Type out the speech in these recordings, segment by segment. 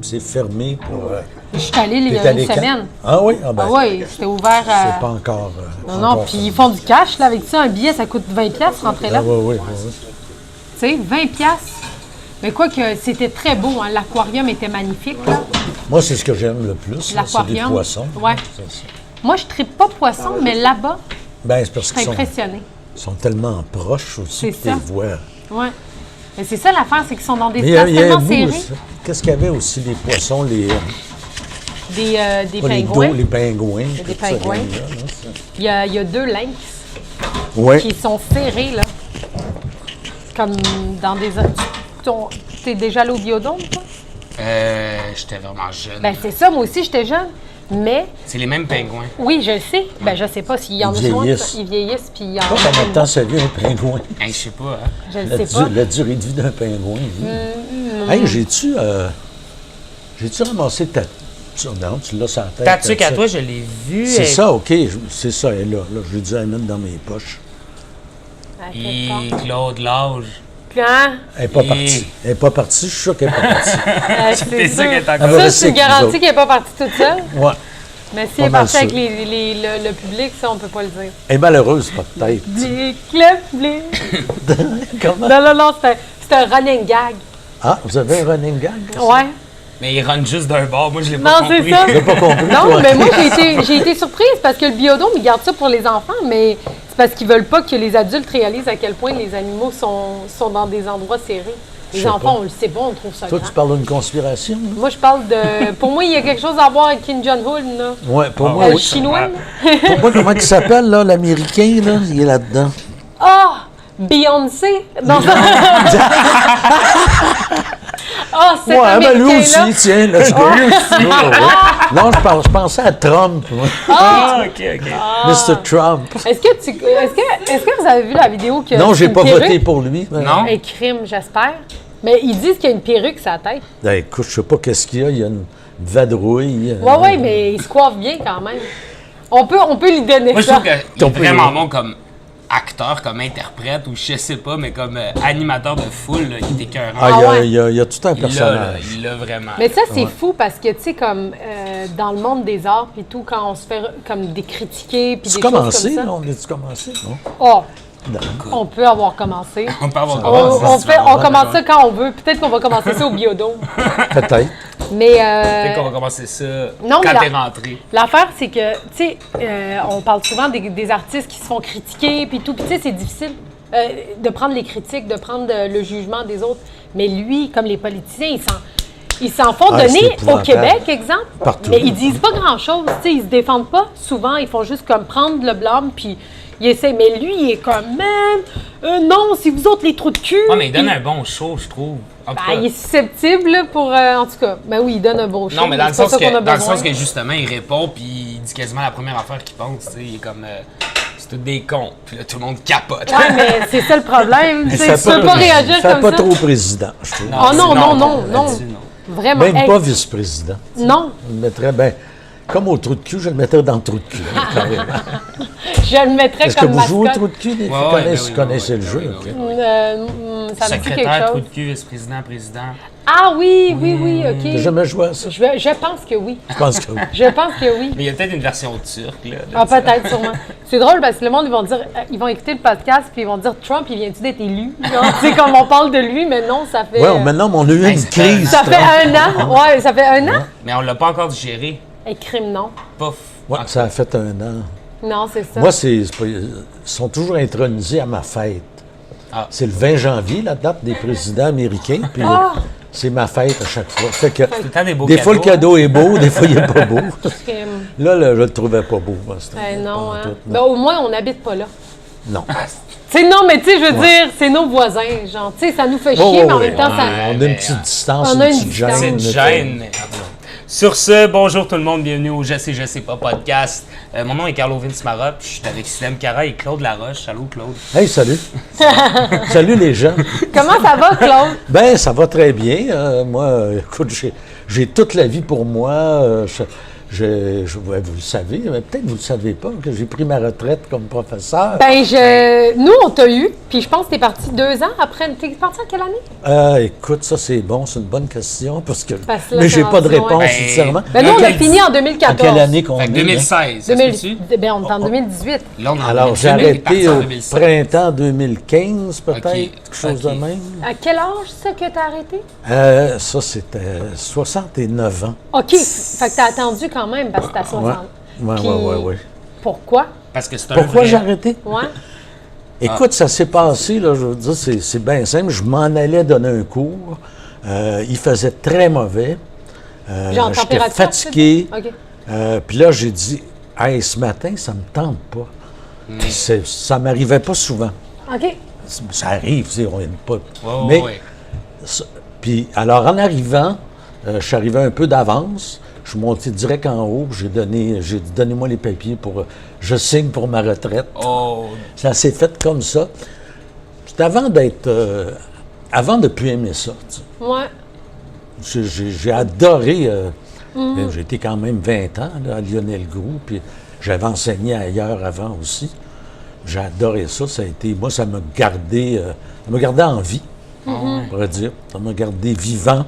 puis c'est fermé pour... Je suis allée il y t'es a allé une quand? semaine. Ah oui? Ah ben, Ah oui, c'était ouvert à... c'est pas encore... Non, puis ils font du cash, là, avec ça. Un billet, ça coûte 20$ rentrer là. Ah oui. Tu sais, 20$. Mais quoi que c'était très beau, hein. L'aquarium était magnifique, là. Moi, c'est ce que j'aime le plus, là, c'est les L'aquarium. poissons. Ouais. C'est ça. Moi, je ne tripe pas poisson, mais là-bas, Ben, c'est parce je qu'ils suis impressionnée. sont tellement proches aussi que C'est tu ça. les vois. Oui. Mais c'est ça l'affaire, c'est qu'ils sont dans des Mais places il y a tellement un bout, serrées. ça. Qu'est-ce qu'il y avait aussi, les poissons, les Des pas les pingouins. dos, les pingouins. Il y a des tout ça, pingouins. là, ça. Il y a 2 lynx Oui. qui sont serrés, là. Comme dans des... T'es déjà allé au Biodôme, toi? J'étais vraiment jeune. Ben c'est ça, moi aussi, j'étais jeune. Mais, C'est les mêmes pingouins. oui, je le sais. Ben je sais pas s'il y en a Ils souvent. vieillissent. Ils vieillissent, puis il y en a... Pas combien de temps ça vit un pingouin? Hey, je sais pas, hein? Je le sais pas. La durée de vie d'un pingouin. Hey, j'ai-tu ramassé ta... Non, tu l'as sur la tête. Ta tuque à ça. toi, je l'ai vu. C'est ça, OK. C'est ça, elle est là. Là, j'ai dû la mettre dans mes poches. À quelque part. Et Claude Lage. Puis, hein? Elle n'est pas Et- partie. Elle n'est pas partie. Je suis sûr qu'elle n'est pas partie. C'est T'es sûr sûr. qu'elle est Ah, encore ben, Ça, rester c'est une avec nous garantie autres. qu'elle n'est pas partie toute seule. Ouais. Mais si Pas elle est mal partie avec sûr. le public, ça, on peut pas le dire. Elle est malheureuse, peut-être. Blic, le blic. Comment? Non, c'est un running gag. Ah, vous avez un running gag? Ouais. Mais il rentre juste d'un bord. Moi, je l'ai Non, pas compris. c'est ça. J'ai pas compris, Non, toi. mais moi, j'ai été surprise parce que le biodôme, ils gardent ça pour les enfants, mais c'est parce qu'ils veulent pas que les adultes réalisent à quel point les animaux sont dans des endroits serrés. Je Les sais enfants, pas. on le sait pas, on trouve ça Toi, grand. tu parles d'une conspiration? là? Moi, je parle de... Pour moi, il y a quelque chose à voir avec Kim Jong-un, là. Ouais, pour moi, Le oui. chinois, là. Pour moi, comment il s'appelle, là, l'Américain, là? Il est là-dedans. Ah! Beyoncé! Dans Ah, cet Ouais, ben lui aussi, Américain-là. tiens. Là, lui aussi. Non, je pensais à Trump, moi. Ah, OK. Mr. Trump. Est-ce que vous avez vu la vidéo que Non, c'est j'ai une pas perruque? voté pour lui. mais- Non? Un crime, j'espère. Mais ils disent qu'il y a une perruque sur la tête. Ben, écoute, je sais pas qu'est-ce qu'il y a. Il y a une vadrouille. Ouais, mais il se coiffe bien quand même. On peut lui donner Moi, je ça. trouve qu'il est Ton prix. vraiment bon comme acteur, comme interprète, ou je sais pas, mais comme animateur de foule, là, il est écœurant. Ah, ouais. il y a tout un Il l'a, là, personnage. il l'a vraiment. Mais ça, c'est fou parce que, tu sais, comme dans le monde des arts puis tout, quand on se fait comme des critiquer puis Tu des choses commencé, comme ça. là? On est-tu commencé? Non? Oh, Non. on peut avoir commencé. On peut avoir On commence ça quand on veut. Peut-être qu'on va commencer ça au biodôme. Peut-être. Mais Peut-être qu'on va commencer ça Non, mais quand là- t'es rentré. l'affaire, c'est que, tu sais, on parle souvent des artistes qui se font critiquer puis tout. Puis, tu sais, c'est difficile de prendre les critiques, de prendre le jugement des autres. Mais lui, comme les politiciens, ils s'en font Ah, c'est donner au épouvantable. Québec, exemple. Partout. Mais ils disent pas grand-chose. Tu sais, ils se défendent pas souvent. Ils font juste comme prendre le blâme puis ils essaient. Mais lui, il est comme, man, non, c'est vous autres les trous de cul. Ouais, mais il donne Puis- un bon show, je trouve. En tout Ben, cas. il est susceptible là, pour. En tout cas, ben oui, il donne un bon show. Non, mais dans le, c'est pas sens ça qu'on a que, dans le besoin. sens que justement, il répond, puis il dit quasiment la première affaire qu'il pense. Tu sais, il est comme. C'est tous des cons. Puis là, tout le monde capote. Ouais, mais c'est ça le problème. Tu sais, Ça tu peux pas réagir ça comme pas ça. trop au président, je trouve. Oh non, non, non, non. là-dessus, Vraiment. Même Hey, pas vice-président. non, Je le mettrais, ben, comme au trou de cul, je le mettrais dans le trou de cul. carrément. je le mettrais Est-ce que comme vous jouez au mascotte. trou de cul? Vous Ouais, connaissez, ben oui, connaissez ouais, le ouais, jeu, ouais, OK? ouais. Ça me dit quelque Secrétaire, trou chose. de cul, vice-président, président. Ah oui, oui, oui, T'as OK. jamais joué à ça? Je pense que oui. Je pense que oui. Je pense que oui. Mais il y a peut-être une version turque, là. de Ah, ça. peut-être, sûrement. C'est drôle parce que le monde, ils vont écouter le podcast puis ils vont dire Trump, il vient-tu d'être élu? Genre, tu sais, comme on parle de lui, mais non, ça fait. Ouais, maintenant, on a eu Hey, une ça fait crise. ça fait Trump. 1 an. Ouais, ça fait 1 an. Mais on l'a pas encore digéré. Et crime, non. Pof. Ouais, ça a fait 1 an. Non, c'est ça. Moi, ils sont toujours intronisés à ma fête. Ah. C'est le 20 janvier, la date des présidents américains. Puis c'est ma fête à chaque fois. Fait que, Tout le temps des beaux des fois, le cadeaux, cadeau est beau, des fois, il n'est pas beau. Crime. Là, je le trouvais pas beau. moi, c'était Non, pas en hein. tout, Ben, au moins, on n'habite pas là. non. Tu sais, non, mais tu sais, je veux dire, c'est nos voisins. Genre, tu sais, ça nous fait chier, Ouais, mais en ouais, même temps, ouais, ça. on a une mais, petite distance, on une a une petite distance. C'est gêne. une gêne, mais... Sur ce, bonjour tout le monde, bienvenue au Je sais pas podcast. Mon nom est Carlo Vince Mara, puis je suis avec Silem Cara et Claude Laroche. Allô, Claude. Hey, salut. Salut les gens. Comment ça va, Claude? Ben, ça va très bien. Moi, écoute, j'ai toute la vie pour moi. vous le savez, mais peut-être vous ne le savez pas, que j'ai pris ma retraite comme professeur. Nous, on t'a eu, puis je pense que t'es parti 2 ans après. T'es parti en quelle année? Écoute, ça c'est bon, c'est une bonne question, parce que Parce que là, mais j'ai c'est pas de rendu réponse, loin. sincèrement. Nous, on a Quel- fini en En 2014. quelle année qu'on Fait que est? 2016, ça se peut-tu? On est en 2018. Là, on est en Alors, 2018, j'ai mais il est parti arrêté en au 2016. printemps 2015, peut-être, Ok, quelque chose de ok. même. À quel âge, ça, que t'as arrêté? Ça, c'était 69 ans. OK. Fait que t'as attendu quand même, parce que t'as 60. Ouais, Puis, ouais. Pourquoi? Parce que c'est un Pourquoi vrai- j'ai arrêté? Ouais. Écoute, ça s'est passé, là, je veux dire, c'est bien simple. Je m'en allais donner un cours. Il faisait très mauvais. Genre J'étais température, fatigué. tu dis? OK. Puis là, j'ai dit, hey, ce matin, ça me tente pas. Puis ça m'arrivait pas souvent. OK. Ça arrive, tu sais, on n'aime pas. Ouais, Mais, ouais. puis, alors, en arrivant, je suis arrivé un peu d'avance. Je suis monté direct en haut. J'ai dit, donnez-moi les papiers pour. Je signe pour ma retraite. Oh, Ça s'est fait comme ça. Puis avant d'être. Avant de plus aimer ça, tu sais. Ouais. J'ai adoré. J'ai été quand même 20 ans là, à Lionel Groux, puis j'avais enseigné ailleurs avant aussi. J'ai adoré ça. Ça a été. Moi, ça m'a gardé en vie, on pourrait dire. Ça m'a gardé vivant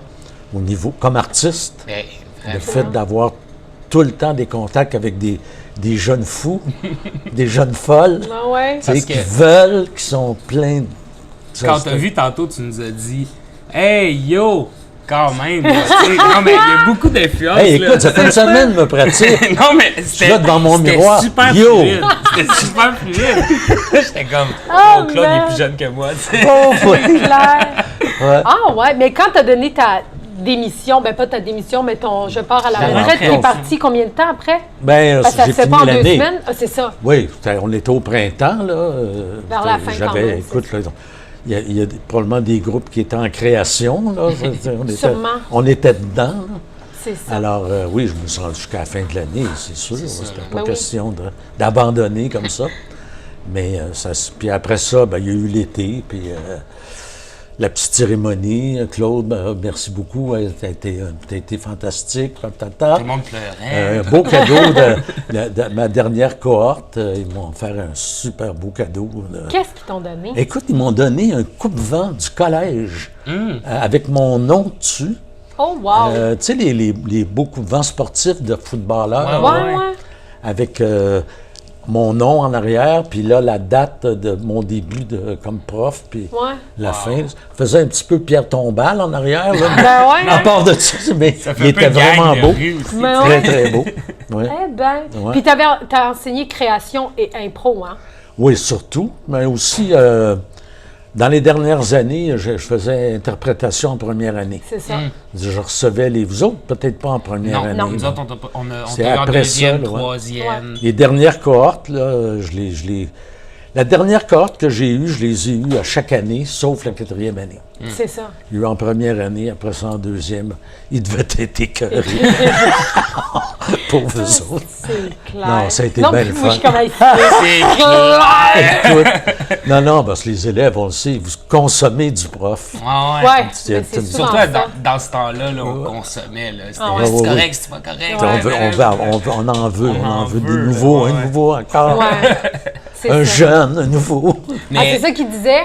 au niveau. Comme artiste. ben, Le fait d'avoir tout le temps des contacts avec des jeunes fous, des jeunes folles, Ah ouais. tu sais, Parce qui que- veulent, qui sont pleins de... Ça, Quand c'était- t'as vu tantôt, tu nous as dit « Hey, yo! » Quand même, là, tu sais. Non, mais il y a beaucoup d'influence, Hey, là. écoute, ça fait une semaine que je me pratique. Non, mais c'était... là devant mon c'était miroir. super Yo! fluide. C'était super fluide. J'étais comme « Oh, Oh, Claude, il est man. plus jeune que moi, tu sais. Oh, oui. C'est clair. Ouais. Ah ouais, mais quand t'as donné ta démission, ben pas ta démission, mais ton je pars à la La retraite, retraite. t'es parti combien de temps après? Ben, Parce que ça j'ai se fait fini pas en 2 l'année. semaines. Ah, c'est ça. Oui, on était au printemps, là. Vers la fin, quand même, Écoute, là, il y a probablement des groupes qui étaient en création, là. Sûrement. On était dedans, là. C'est ça. Alors, oui, je me suis rendu jusqu'à la fin de l'année, c'est sûr. ça. C'était pas Ben oui. question d'abandonner comme ça. Mais puis après ça, ben, il y a eu l'été, puis la petite cérémonie. Claude, merci beaucoup. T'as été fantastique. Tout le monde pleurait. Un beau cadeau de ma dernière cohorte. Ils m'ont offert un super beau cadeau. Là. Qu'est-ce qu'ils t'ont donné? Écoute, ils m'ont donné un coupe-vent du collège avec mon nom dessus. Oh, wow! Tu sais, les beaux coupe-vents sportifs de footballeurs. Ouais, ouais, ouais. Avec mon nom en arrière, puis là, la date de mon début comme prof, puis Ouais. la fin. Ça faisait un petit peu Pierre Tombal en arrière. Là, Ben ouais. à part de ça, mais Ça fait il un peu était gang vraiment de beau. rue aussi. Mais Très, ouais. très beau. Ouais. Eh ben. Ouais. Puis t'as enseigné création et impro, hein? Oui, surtout, mais aussi, dans les dernières années, je faisais interprétation en première année. C'est ça. Je recevais vous autres, peut-être pas en première Non, année. non, nous là. autres, on C'est t'a eu en après deuxième, ça, là, ouais. troisième. Les dernières cohortes, là, la dernière cohorte que j'ai eue, je les ai eues à chaque année, sauf la 4e année. C'est ça. Il y a eu en première année, après ça en deuxième. Ils devaient être écœurés. Pauvres autres. C'est clair. Non, ça a été Non, bien puis le moi, je suis fun. comme C'est clair! Écoute, non, parce que les élèves, on le sait, vous consommez du prof. Ouais, Ouais, C'est- mais c'est c'est- souvent Surtout ça. dans ce temps-là, là, on consommait. Là. C'était Ah ouais. c'est Ouais, ouais, correct, ouais. c'est pas correct. On en veut, on en veut des veut, nouveaux, ouais. un nouveau encore. Ouais. C'est Un ça. jeune, un nouveau. Ah, Mais c'est ça qu'il disait?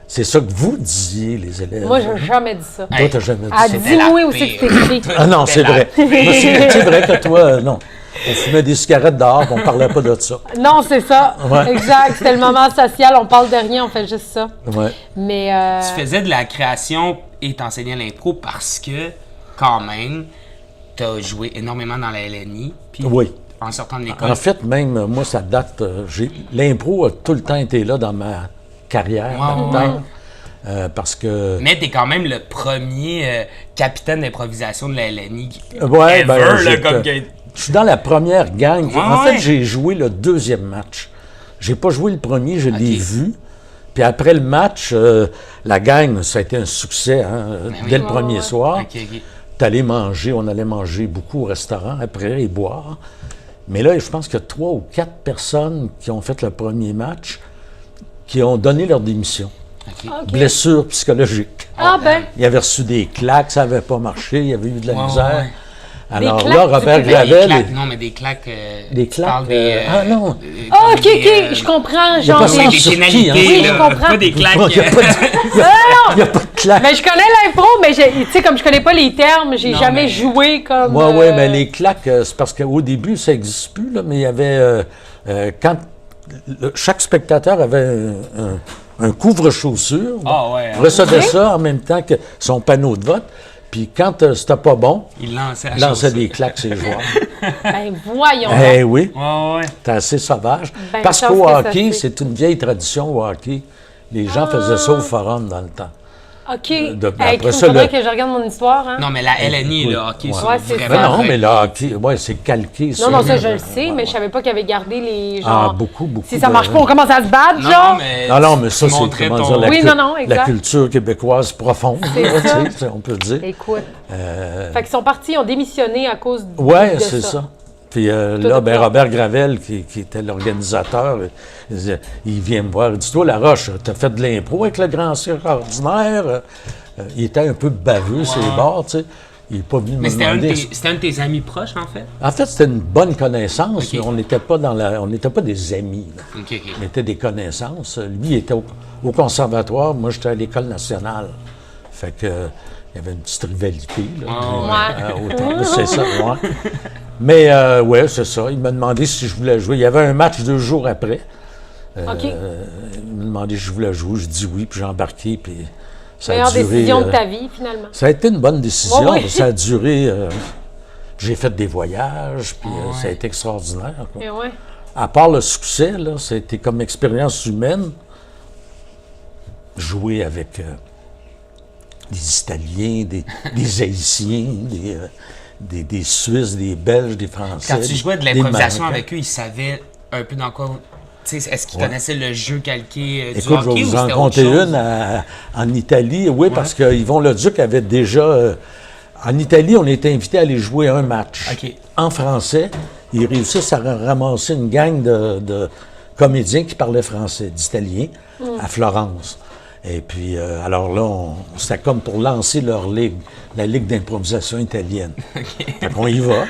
C'est ça que vous disiez, les élèves. Moi, j'ai jamais dit ça. Toi, t'as jamais dit Ah, ça. dis-moi la aussi que pire. c'est écrit. Ah non, c'est C'était vrai. la Moi, c'est vrai que toi, non. On fumait des cigarettes dehors, puis on parlait pas de ça. Non, c'est ça. Ouais. Exact. C'était le moment social. On parle de rien, on fait juste ça. Ouais. Mais. tu faisais de la création et t'enseignais l'impro parce que, quand même, t'as joué énormément dans la LNI. Puis Oui. en sortant de l'école. En fait, même, moi, ça date. L'impro a tout le temps été là dans ma carrière, Ouais, dans le temps, parce que. Mais t'es quand même le premier capitaine d'improvisation de la LNI. Ouais, ever, ben, là, j'étais- comme que- je suis dans la première gang. Ouais, En ouais. fait, j'ai joué le deuxième match. J'ai pas joué le premier, je l'ai Ok. vu. Puis après le match, la gang, ça a été un succès dès le oui. premier Ouais. soir. Ok, ok. On allait manger beaucoup au restaurant après et boire. Mais là, je pense qu'il y a 3 ou 4 personnes qui ont fait le premier match qui ont donné leur démission. Ok. OK. Blessure psychologique. Ah, ben. Ils avaient reçu des claques, ça n'avait pas marché, il y avait eu de la Ouais, misère. ouais. Alors claques là, du Robert public? Des Gravel... claques, non, mais des claques. Des tu parles claques, ah non. Ah, OK, je comprends. Genre, pas Oui, ça en des Turquie, pénalités, hein. Oui, je là, comprends. pas des claques. Il n'y a pas de claques. Mais je connais l'impro, mais tu sais, comme je connais pas les termes, j'ai Non, jamais mais- joué comme. Oui, mais les claques, c'est parce qu'au début, ça n'existe plus, là, mais il y avait... quand chaque spectateur avait un couvre-chaussure, Ah ouais. il recevait ça en même temps que son panneau de vote, puis quand c'était pas bon, Il lançait la il lançait chose. des claques ses joueurs. Ben, voyons. Eh oui, Ouais. c'était assez sauvage. Ben, Parce je qu'au pense que ça hockey, fait- c'est une vieille tradition au hockey. Les gens faisaient ça au forum dans le temps. OK. après Il ça, faudrait le- que je regarde mon histoire. Hein? Non, mais la LNI, Oui. le hockey, Ouais. c'est Ouais, c'est vraiment. Mais non, vrai. mais le hockey, ouais, c'est calqué. Non, non, ça, je le Ouais, sais, mais je savais pas qu'il avait gardé les gens. Ah, beaucoup. Si ça marche pas, on commence à se battre, Non, genre. mais. Non, mais ça, tu c'est montrais comment ton- dire, la, Oui, non, la exact. culture québécoise profonde, C'est là, ça. tu sais, on peut le dire. Écoute. Fait qu'ils sont partis, ils ont démissionné à cause de Oui, de c'est ça. Puis là, Tout ben, à fait. Robert Gravel, qui était l'organisateur, il vient me voir. Il dit, toi, Laroche, t'as fait de l'impro avec le Grand Cirque Ordinaire. Il était un peu baveux, sur les bords, tu sais. Il n'est pas venu me Mais c'était un, de demander. tes tes amis proches, en fait? En fait, c'était une bonne connaissance, Ok. mais on n'était pas on n'était pas des amis, là. OK. On était des connaissances. Lui, il était au conservatoire, moi, j'étais à l'École nationale. Fait que, il y avait une petite rivalité, là. Autant, c'est ça, ouais. Mais, ouais, c'est ça. Il m'a demandé si je voulais jouer. Il y avait un match 2 jours après. OK. Il m'a demandé si je voulais jouer. Je dis oui, puis j'ai embarqué, puis ça a Meilleure duré... décision de ta vie, finalement. Ça a été une bonne décision. Ouais, ouais. Ça a duré... j'ai fait des voyages, puis ça a été extraordinaire, quoi. Et ouais. À part le succès, là, ça a été comme expérience humaine, jouer avec des Italiens, des Haïtiens, des Suisses, des Belges, des Français. Quand tu jouais de des l'improvisation Marocains. avec eux, ils savaient un peu dans quoi. Tu sais, est-ce qu'ils Ouais. connaissaient le jeu calqué du Écoute, je hockey vais ou vous en c'était compter autre chose? une en Italie. Oui, parce que Yvon Leduc avait déjà... en Italie, on était invité à aller jouer un match. OK. En français. Ils réussissent à ramasser une gang de comédiens qui parlaient français, d'Italiens, à Florence. Et puis, alors là, c'était comme pour lancer leur ligue, la Ligue d'improvisation italienne. Fait qu'on y va.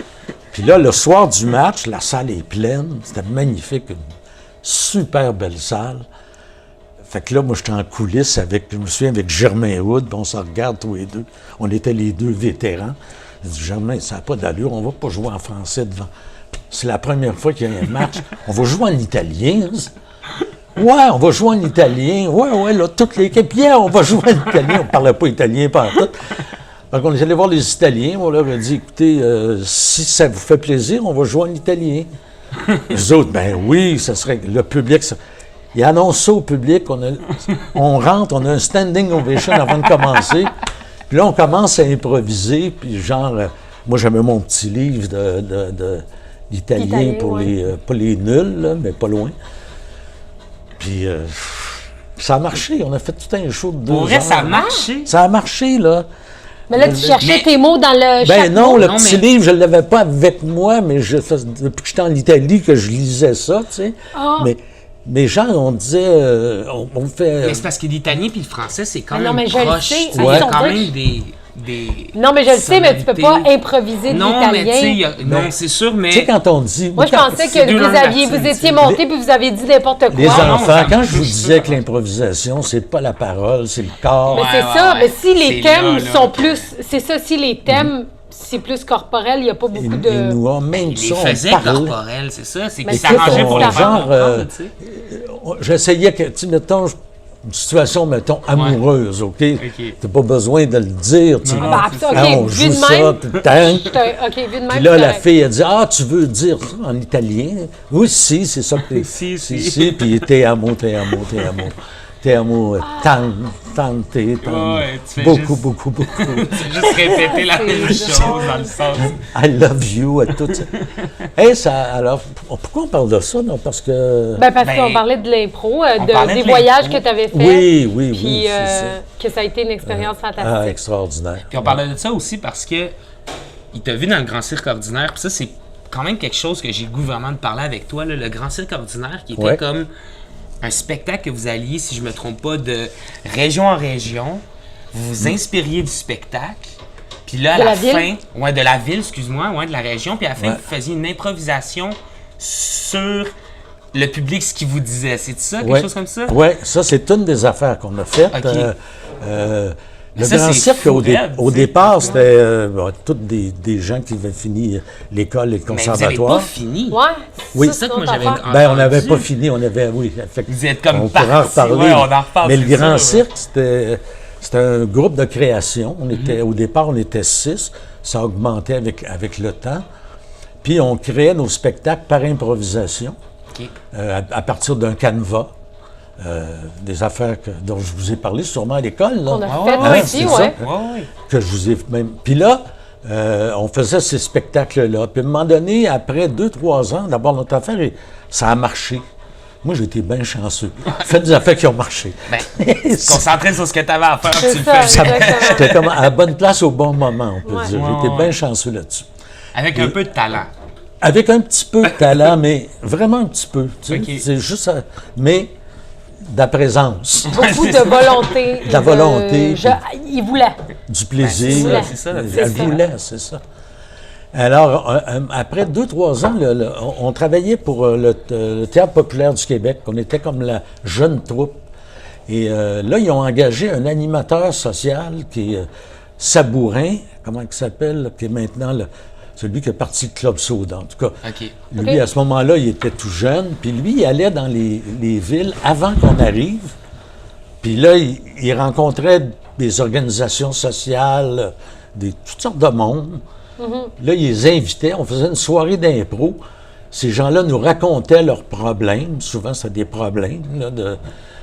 Puis là, le soir du match, la salle est pleine. C'était magnifique, une super belle salle. Fait que là, moi, j'étais en coulisses je me souviens, avec Germain Hood, puis on se regarde tous les deux. On était les deux vétérans. J'ai dit, Germain, ça n'a pas d'allure, on va pas jouer en français devant. C'est la première fois qu'il y a un match. On va jouer en italien. Ouais, on va jouer en italien. Ouais, là, toute l'équipe. On va jouer en italien. On ne parlait pas italien partout. Donc, on est allé voir les Italiens. On leur a dit, écoutez, si ça vous fait plaisir, on va jouer en italien. Les autres, ben oui, ça serait le public. Il annonce ça au public. On rentre, on a un standing ovation avant de commencer. Puis là, on commence à improviser. Puis genre, moi, j'avais mon petit livre d'italien Italien, pour ouais. pas les nuls, là, mais pas loin. Puis ça a marché. On a fait tout un show de 2 Pour vrai, heures. ça a marché. Ça a marché, là. Mais là, tu cherchais Mais- tes mots dans le Ben chaque non, mot. le non, petit mais- livre, je ne l'avais pas avec moi, mais depuis que j'étais en Italie que je lisais ça, tu sais. Ah. Mais les gens, on disait, on fait... Mais c'est parce que l'italien puis le français, c'est quand Ah même non, mais je le proche. sais. Tu sais, Ouais. Il y a quand On même dirait des Non, mais je le sais, mais tu peux pas sonorités. improviser de Non, mais tu sais, il y l'italien. a- non, c'est sûr, mais... Tu sais, quand on dit... Moi, je pensais c'est que deux langues latines, vous tu étiez sais. monté puis vous avez dit n'importe quoi. Les non, enfants, ça quand me je vous touche disais ça. que l'improvisation, c'est pas la parole, c'est le corps. Mais Ouais, c'est ouais, ça. ouais. Mais si les C'est thèmes là, là. sont plus... C'est ça, si les thèmes, c'est plus corporel, il n'y a pas beaucoup Et de... nous, même Il ça, les on faisait parlait. corporels, c'est ça. C'est Mais qu'ils c'est s'arrangeaient ça, pour les on- faire genre, comprendre, tu sais. J'essayais que, tu sais, mettons, une situation, mettons, amoureuse, OK? T'as pas besoin de le dire, tu sais. Non, Ah, c'est ça, ça. OK, Hein, on vu joue de ça, même... puis tang. OK, vu de même, Puis là, c'est la correct. fille, elle dit, ah, tu veux dire ça en italien? Oui, si, c'est ça que t'es. Si. Puis te amo. Te amo, tante, Ouais, tu fais beaucoup, juste- beaucoup. C'est juste répéter la même chose dans le sens. I love you, à tout ça. Hey, ça, alors, pourquoi on parle de ça? Non, parce que... Ben, parce Ben, qu'on parlait de l'impro, on parlait des de voyages l'impro. que tu avais fait. Oui, Puis c'est ça. que ça a été une expérience Ah, fantastique. extraordinaire. Puis on parlait de ça aussi parce que il t'a vu dans le Grand Cirque Ordinaire. Puis ça, c'est quand même quelque chose que j'ai le goût vraiment de parler avec toi. Là, le Grand Cirque Ordinaire qui était Ouais. comme un spectacle que vous alliez, si je me trompe pas, de région en région. Vous vous inspiriez du spectacle. Puis là, à De la la ville? fin, ouais, de la ville, excuse-moi, ouais, de la région, puis à la fin, Ouais. vous faisiez une improvisation sur le public, ce qu'il vous disait. C'est ça, quelque Ouais. chose comme ça? Oui, ça, c'est une des affaires qu'on a faites. OK. Le Ça, Grand c'est Cirque, fou raide, au tu sais. départ, c'était tous des gens qui avaient fini l'école et le Mais vous n'avez conservatoire. pas fini. Ouais. Oui. Ça, C'est ça que une moi, autre j'avais affaire. Ben, on n'avait entendu. pas fini, on avait, oui. Vous êtes comme on pourra en partis, reparler. ouais, on en reparle, Mais le c'est Grand ça, Cirque, c'était un groupe de création. Au départ, on était 6. Ça augmentait avec le temps. Puis, on créait nos spectacles par improvisation, OK. à partir d'un canevas. Des affaires dont je vous ai parlé sûrement à l'école. là. On a Ah fait ouais, aussi, c'est ça. ouais. Ouais. Que je vous ai même. Puis là, on faisait ces spectacles-là. Puis à un moment donné, après 2-3 ans, d'abord, notre affaire, ça a marché. Moi, j'ai été bien chanceux. Faites des affaires qui ont marché. Ben, concentré sur ce que tu avais à faire, C'est tu le ça, fais. Ça- exactement. J'étais comme à la bonne place au bon moment, on peut Ouais. dire. Ouais, J'ai été ouais. bien chanceux là-dessus. Avec un peu de talent. Avec un petit peu de talent, mais vraiment un petit peu. Tu sais. OK. C'est juste ça. Mais de la présence, Beaucoup de volonté. De la volonté. Il voulait. du plaisir. Ben, c'est ça, Elle c'est ça. voulait, c'est ça. Alors, après 2-3 ans, on travaillait pour le Théâtre populaire du Québec. On était comme la jeune troupe. Et là, ils ont engagé un animateur social qui est Sabourin, comment il s'appelle, là, qui est maintenant celui qui est parti de Club Soda, en tout cas. OK. Lui, OK. à ce moment-là, il était tout jeune. Puis lui, il allait dans les villes avant qu'on arrive. Puis là, il rencontrait des organisations sociales, toutes sortes de monde. Là, il les invitait. On faisait une soirée d'impro. Ces gens-là nous racontaient leurs problèmes. Souvent, c'était des problèmes, là,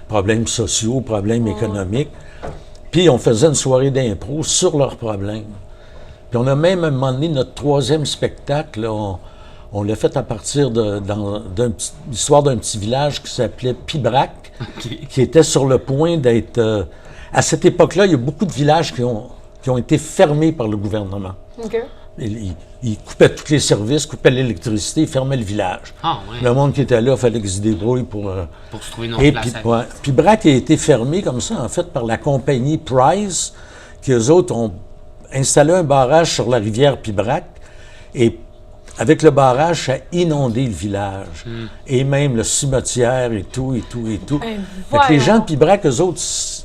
problèmes sociaux, problèmes économiques. Puis on faisait une soirée d'impro sur leurs problèmes. Puis on a même, à un moment donné, notre 3e spectacle, là, on l'a fait à partir de l'histoire d'un petit village qui s'appelait Pibrac, qui était sur le point d'être... à cette époque-là, il y a beaucoup de villages qui ont été fermés par le gouvernement. OK. Ils coupaient tous les services, coupaient l'électricité, ils fermaient le village. Ah, ouais. Le monde qui était là, il fallait qu'ils se débrouillent pour... Pour se trouver une autre Et place puis, à vivre. ouais. Puis Brac a été fermé comme ça, en fait, par la compagnie Price, qui eux autres ont installé un barrage sur la rivière Pibrac. Et avec le barrage, ça a inondé le village. Et même le cimetière et tout, et tout, et tout. Fait que les gens de Pibrac, eux autres,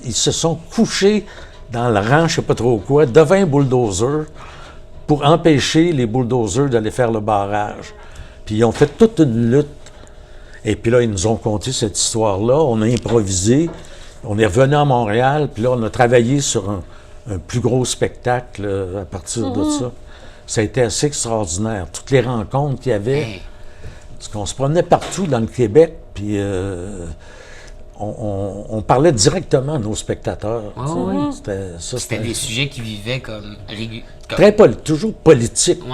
ils se sont couchés dans le rang, je sais pas trop quoi, devant un bulldozer pour empêcher les bulldozers d'aller faire le barrage. Puis ils ont fait toute une lutte. Et puis là, ils nous ont conté cette histoire-là. On a improvisé. On est revenu à Montréal. Puis là, on a travaillé sur un plus gros spectacle à partir de ça. Ça a été assez extraordinaire. Toutes les rencontres qu'il y avait. Hey. Parce qu'on se promenait partout dans le Québec. Puis on parlait directement à nos spectateurs. Ah tu sais. oui. C'était C'était des sujets qui vivaient comme... très toujours politique. Ouais,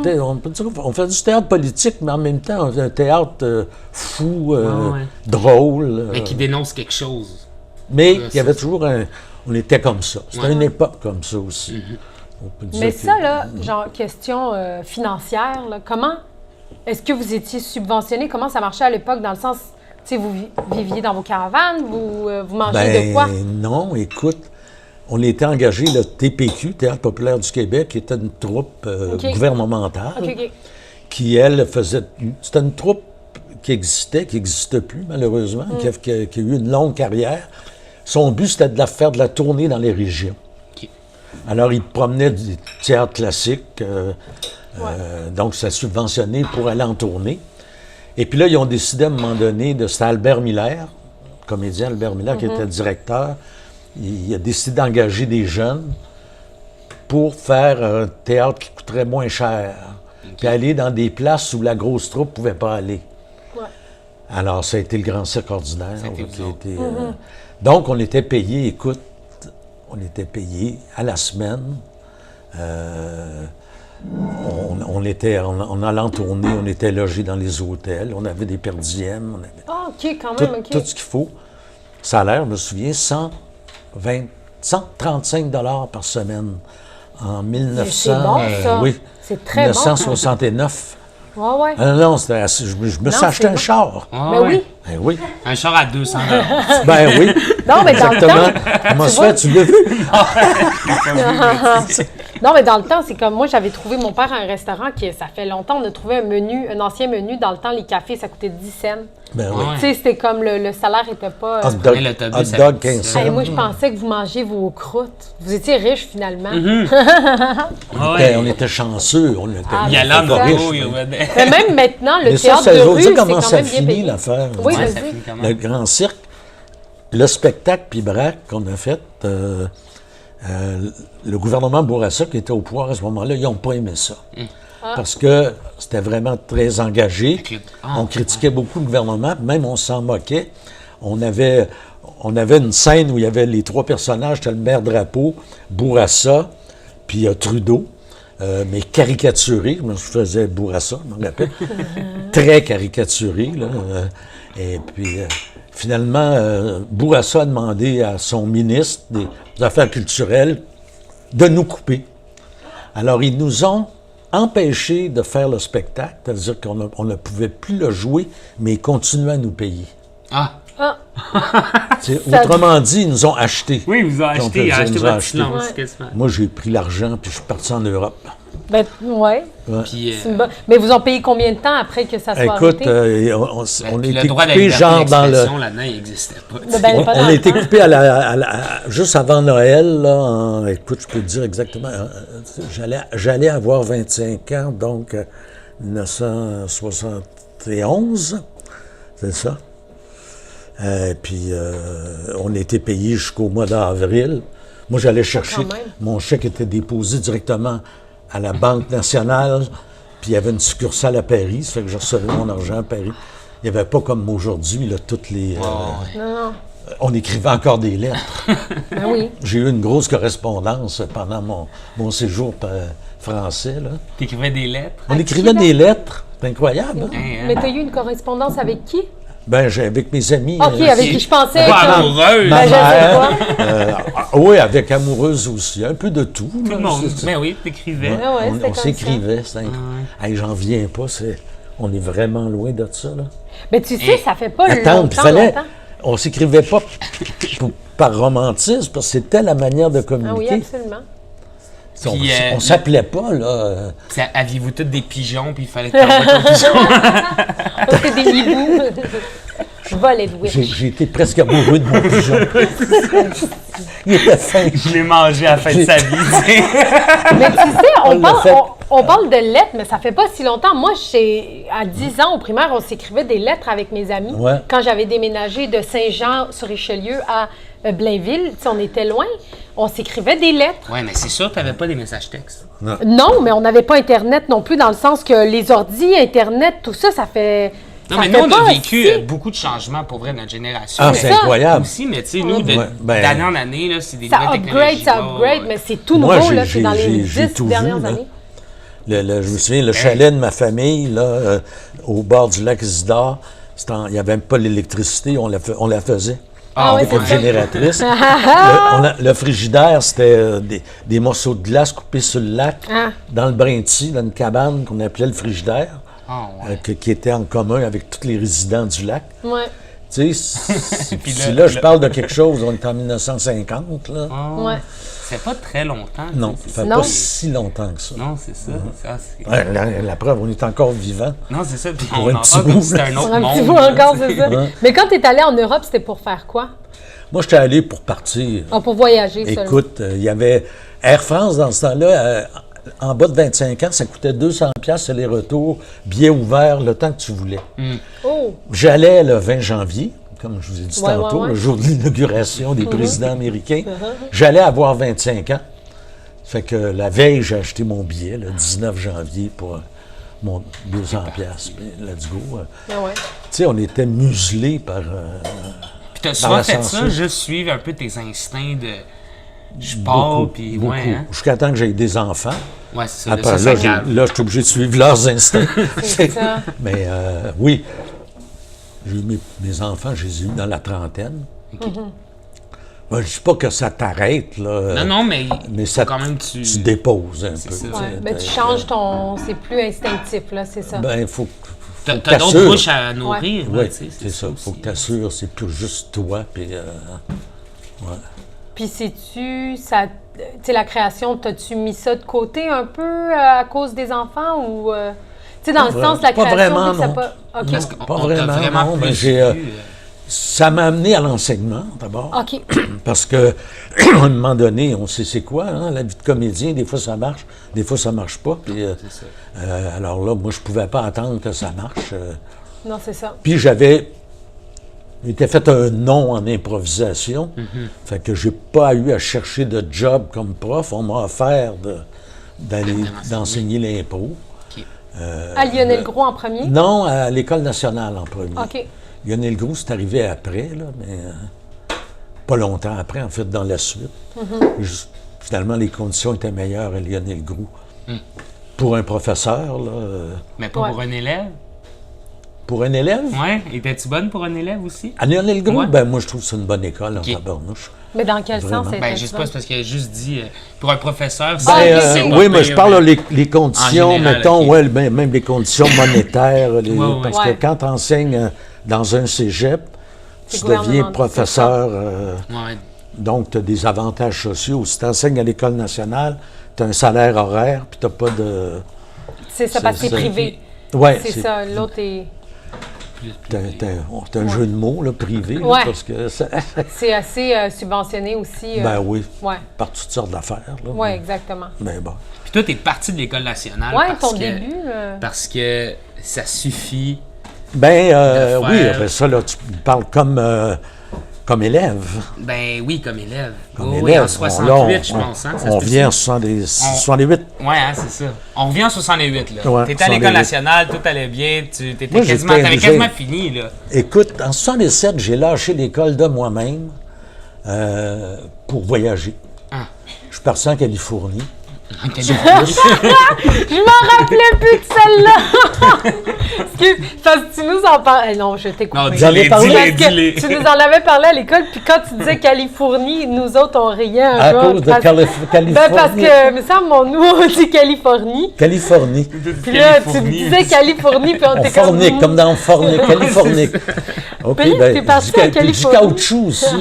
ouais. On peut dire qu'on fait du théâtre politique, mais en même temps, on fait un théâtre fou, ouais. drôle. Mais qui dénoncent quelque chose. mais Ouais, il y avait ça. toujours on était comme ça. C'était Ouais. une époque comme ça aussi. On peut dire Mais que- ça, là, genre, question financière, là, comment est-ce que vous étiez subventionné? Comment ça marchait à l'époque, dans le sens, tu sais, vous viviez dans vos caravanes, vous mangez de quoi? Non, écoute, on était engagé, le TPQ, Théâtre populaire du Québec, qui était une troupe OK. gouvernementale, OK. qui, elle, faisait... C'était une troupe qui n'existe plus, malheureusement, qui a eu une longue carrière. Son but, c'était de faire de la tournée dans les régions. OK. Alors, il promenait du théâtre classique, donc ça subventionnait pour aller en tournée. Et puis là, ils ont décidé à un moment donné c'était Albert Miller, comédien Albert Miller, qui était directeur. Il a décidé d'engager des jeunes pour faire un théâtre qui coûterait moins cher, puis aller dans des places où la grosse troupe ne pouvait pas aller. Ouais. Alors, ça a été le Grand Cirque ordinaire. Ça a été qui vous a autres. été, donc, on était payé, écoute, on était payé à la semaine. On allait en tournée, on était logés dans les hôtels, on avait des per diem, on avait Ah, OK, quand même, OK. tout ce qu'il faut. Salaire, je me souviens, 135 $ par semaine en 1900. C'est bon, ça. Oui, C'est très bon. 1969. Ouais, ouais. Ah non, c'était je me suis Non, acheté c'est un bon. char. Ah, Ben ouais. oui. Ben oui, Un char à 200 ben oui. Non, mais dans le Exactement. temps, Comment tu se vois- fait, tu l'as vu? Non, mais dans le temps, c'est comme moi, j'avais trouvé mon père à un restaurant qui, ça fait longtemps, on a trouvé un ancien menu. Dans le temps, les cafés, ça coûtait 10 cents. Ben oui. Tu sais, c'était comme le salaire n'était pas. Hot dog, l'autobus, hot ça dog fait 15 ça. Hey, cents. moi, je pensais que vous mangez vos croûtes. Vous étiez riche finalement. On était chanceux. On était, Ah, Il y a mais l'âme c'est ça. de il y avait des- Mais même maintenant, le Mais ça, théâtre ça, de vous rue, dire c'est comment quand ça même bien finit payé. l'affaire. Oui, Ouais, vas-y. ça finit comment? Le Grand Cirque, le spectacle Pibrac qu'on a fait, le gouvernement Bourassa, qui était au pouvoir à ce moment-là, ils n'ont pas aimé ça. Parce que c'était vraiment très engagé. On critiquait beaucoup le gouvernement, même on s'en moquait. On avait une scène où il y avait les 3 personnages, c'était le maire Drapeau, Bourassa, puis Trudeau, mais caricaturé. Moi, je faisais Bourassa, je m'en rappelle. Très caricaturé, là. Et puis, finalement, Bourassa a demandé à son ministre des Affaires culturelles de nous couper. Alors, ils nous ont empêchés de faire le spectacle, c'est-à-dire qu'on ne pouvait plus le jouer, mais ils continuaient à nous payer. Ah! Ah, Autrement dit, ils nous ont achetés. Oui, ils vous ont On peut acheté, dire, acheté ils nous ont votre acheté. silence, Ouais. quasiment. Moi, j'ai pris l'argent, puis je suis parti en Europe. ben, ouais. Puis, C'est une bonne- Mais vous ont payé combien de temps après que ça soit Écoute, arrêté? on puis était le droit coupés d'expression genre dans le... là-dedans, il n'existait pas. tu sais. Ben, On, pas on dans a le été temps. coupé juste avant Noël. Là, écoute, je peux te dire exactement. J'allais avoir 25 ans, donc 1971, c'est ça. Puis on était payé jusqu'au mois d'avril. Moi, j'allais chercher. quand même. Mon chèque était déposé directement à la Banque nationale. Puis il y avait une succursale à Paris. Ça fait que je recevais mon argent à Paris. Il n'y avait pas comme aujourd'hui, là, toutes les. Non, non. On écrivait encore des lettres. Ben oui. J'ai eu une grosse correspondance pendant mon séjour français. Là. Tu écrivais des lettres. On À écrivait qui, là? des lettres. C'est incroyable. Hein? Mais t'as eu une correspondance avec qui? Ben, avec mes amis. OK, avec qui je pensais Pas que... amoureuse. Ben, je sais Oui, avec amoureuse aussi. Un peu de tout. Tout le monde. Mais oui, t'écrivais. Ouais, ouais, c'était on comme s'écrivait. Hey, j'en viens pas. On est vraiment loin de ça. Là. Mais tu sais, ça fait pas Attends, puis longtemps. on s'écrivait pas par romantisme, parce que c'était la manière de Ah oui, communiquer. absolument. Puis, on s'appelait pas, là. Puis, aviez-vous tous des pigeons, puis il fallait que tu envoies ton pigeon? C'était des hiboux. Je volais de witch. J'ai été presque amoureux de mon pigeon. Il était fin. Je l'ai mangé à la fin de sa vie. tu sais. Mais tu sais, On l'a fait. on parle de lettres, mais ça fait pas si longtemps. Moi, à 10 ans, au primaire, on s'écrivait des lettres avec mes amis. Ouais. Quand j'avais déménagé de Saint-Jean-sur-Richelieu à Blainville, tu sais, on était loin, on s'écrivait des lettres. Ouais, mais c'est sûr que tu n'avais pas des messages textes. Non, mais on n'avait pas Internet non plus, dans le sens que les ordis, Internet, tout ça, ça fait... Non, ça mais fait nous, on a pas vécu si- beaucoup de changements pour vrai, notre génération. Ah, Mais c'est ça. incroyable. aussi, mais tu sais, nous, Ouais, ben- d'année en année, là, c'est des Ça nouvelles upgrade, technologies. ça là, upgrade, ouais. mais c'est tout Moi, nouveau, j'ai- là, c'est dans les j'ai 10 tout vu, dernières là. années. Je me souviens, le chalet de ma famille, là, au bord du lac Isidore, il n'y avait même pas l'électricité, on la faisait. Ah oui, Avec c'est une ça. génératrice. le frigidaire, c'était des morceaux de glace coupés sur le lac, Ah. dans le Brinty, dans une cabane qu'on appelait le frigidaire, Ah, ouais. qui était en commun avec tous les résidents du lac. Ouais. Tu sais, Puis si là- là, je parle de quelque chose, on est en 1950, là. Ah, Ouais. C'est pas très longtemps. Non, tu sais, ça fait Non. pas si longtemps que ça. Non, c'est ça. Ça, c'est- Ouais, la preuve, on est encore vivant. Non, c'est ça. Puis Pour on un en petit parle comme bout, si c'était un là. autre Un monde. petit bout là, encore, tu sais. c'est ça. Mais quand tu es allé en Europe, c'était pour faire quoi? Moi, j'étais allé pour partir. Ah, pour voyager seulement. Écoute, il y avait Air France dans ce temps-là, en bas de 25 ans, ça coûtait 200 $ les retours, billets ouverts, le temps que tu voulais. Oh! J'allais le 20 janvier, comme je vous ai dit Ouais, tantôt, ouais. le jour de l'inauguration des présidents américains. J'allais avoir 25 ans. Fait que la veille, j'ai acheté mon billet, le 19 janvier, pour mon 200 $. Let's go. Ah ouais. Tu sais, on était muselés par... Puis t'as Dans souvent la fait ça, censure. juste suivre un peu tes instincts de. Je pars, puis beaucoup. ouais. Hein? Jusqu'à temps que j'aie des enfants. Ouais, c'est ça. Après, ça, ça là, calme. là, je suis obligé de suivre leurs instincts. C'est ça. Mais oui, j'ai eu mes enfants, je les ai eus dans la trentaine. Ben, je ne dis pas que ça t'arrête, là. Non, non, mais ça quand même, tu. déposes un peu. ça. tu Ouais. sais. Mais tu changes ton... C'est plus instinctif, là, c'est ça. Ben, il faut T'as que d'autres t'assures. bouches à nourrir. là, Oui, tu sais, c'est ça. Il faut que aussi. tu assures, c'est plus juste toi. Puis, ouais. Puis la création, t'as-tu mis ça de côté un peu à cause des enfants ou... dans le sens de la pas création, vraiment, puis que ça non. pas... OK. Parce qu'on Pas t'a vraiment, non, mais plus j'ai, vu, ça m'a amené à l'enseignement, d'abord. OK. Parce que, à un moment donné, on sait c'est quoi, hein, la vie de comédien, des fois ça marche, des fois ça marche pas. Puis, c'est ça. alors là, moi, je pouvais pas attendre que ça marche. Non, c'est ça. Puis j'avais fait un nom en improvisation, fait que j'ai pas eu à chercher de job comme prof. On m'a offert d'enseigner l'impro. OK. À Lionel Gros en premier? Non, à l'École nationale en premier. OK. Lionel Gros, c'est arrivé après, là, mais pas longtemps après, en fait, dans la suite. Finalement, les conditions étaient meilleures à Lionel Gros. Pour un professeur, là, Mais pas pour un élève? pour un élève. Ouais. Étais-tu bonne pour un élève aussi? À Lionel Gros, Ouais. ben moi, je trouve que c'est une bonne école en OK. tabarnouche. Mais dans quel Vraiment. sens? Ben, je sais pas, c'est parce qu'il a juste dit pour un professeur, Ah, Ben, ok, c'est ok. pas oui, mais pire, je parle les conditions, En général, mettons, ok. ouais, même les conditions monétaires. Ouais. Parce Ouais. que quand tu enseignes dans un cégep, C'est tu deviens gouvernemental, professeur, Ouais. donc tu as des avantages sociaux. Si tu enseignes à l'École nationale, tu as un salaire horaire, puis tu n'as pas de... C'est ça, parce que c'est c'est- privé. Ouais, C'est ça. L'autre est... t'as un jeu de mots, là, privé, là, Ouais. parce que ça, C'est assez subventionné aussi. ben oui, Ouais. par toutes sortes d'affaires. Là, Oui, exactement. mais bon. Puis toi, t'es parti de l'École nationale. Ouais, parce ton que, début. Parce que ça suffit. Ben De oui, faire- après ça, là, tu parles comme élève. Ben oui, comme élève. Comme Oui, élève. en 68, je pense. Hein, ça on se vient en peut-tu? 68. Ouais, hein, c'est ça. On revient en 68, là. Ouais, T'étais à l'École 68. nationale, tout allait bien, t'étais Moi, quasiment, j'étais- t'avais quasiment fini, là. Écoute, en 67, j'ai lâché l'école de moi-même pour voyager. Ah. Je suis parti en Californie. En Californie. Je m'en rappelais plus de celle-là! Excuse, parce que tu nous en parlais. Non, je t'ai coupé. Non, J'en ai dis-les, parlé. dis-les, Parce que dis-les. tu nous en avais parlé à l'école, puis quand tu disais Californie, nous autres, on riait un À peu. cause de Californie. Ben parce que, me semble, nous, on dit Californie. Californie. Puis là, tu disais Californie, puis on On était fornique, comme dans Fornique, Californie. OK, Puis, t'es parti en du Californie. caoutchouc aussi. Ça,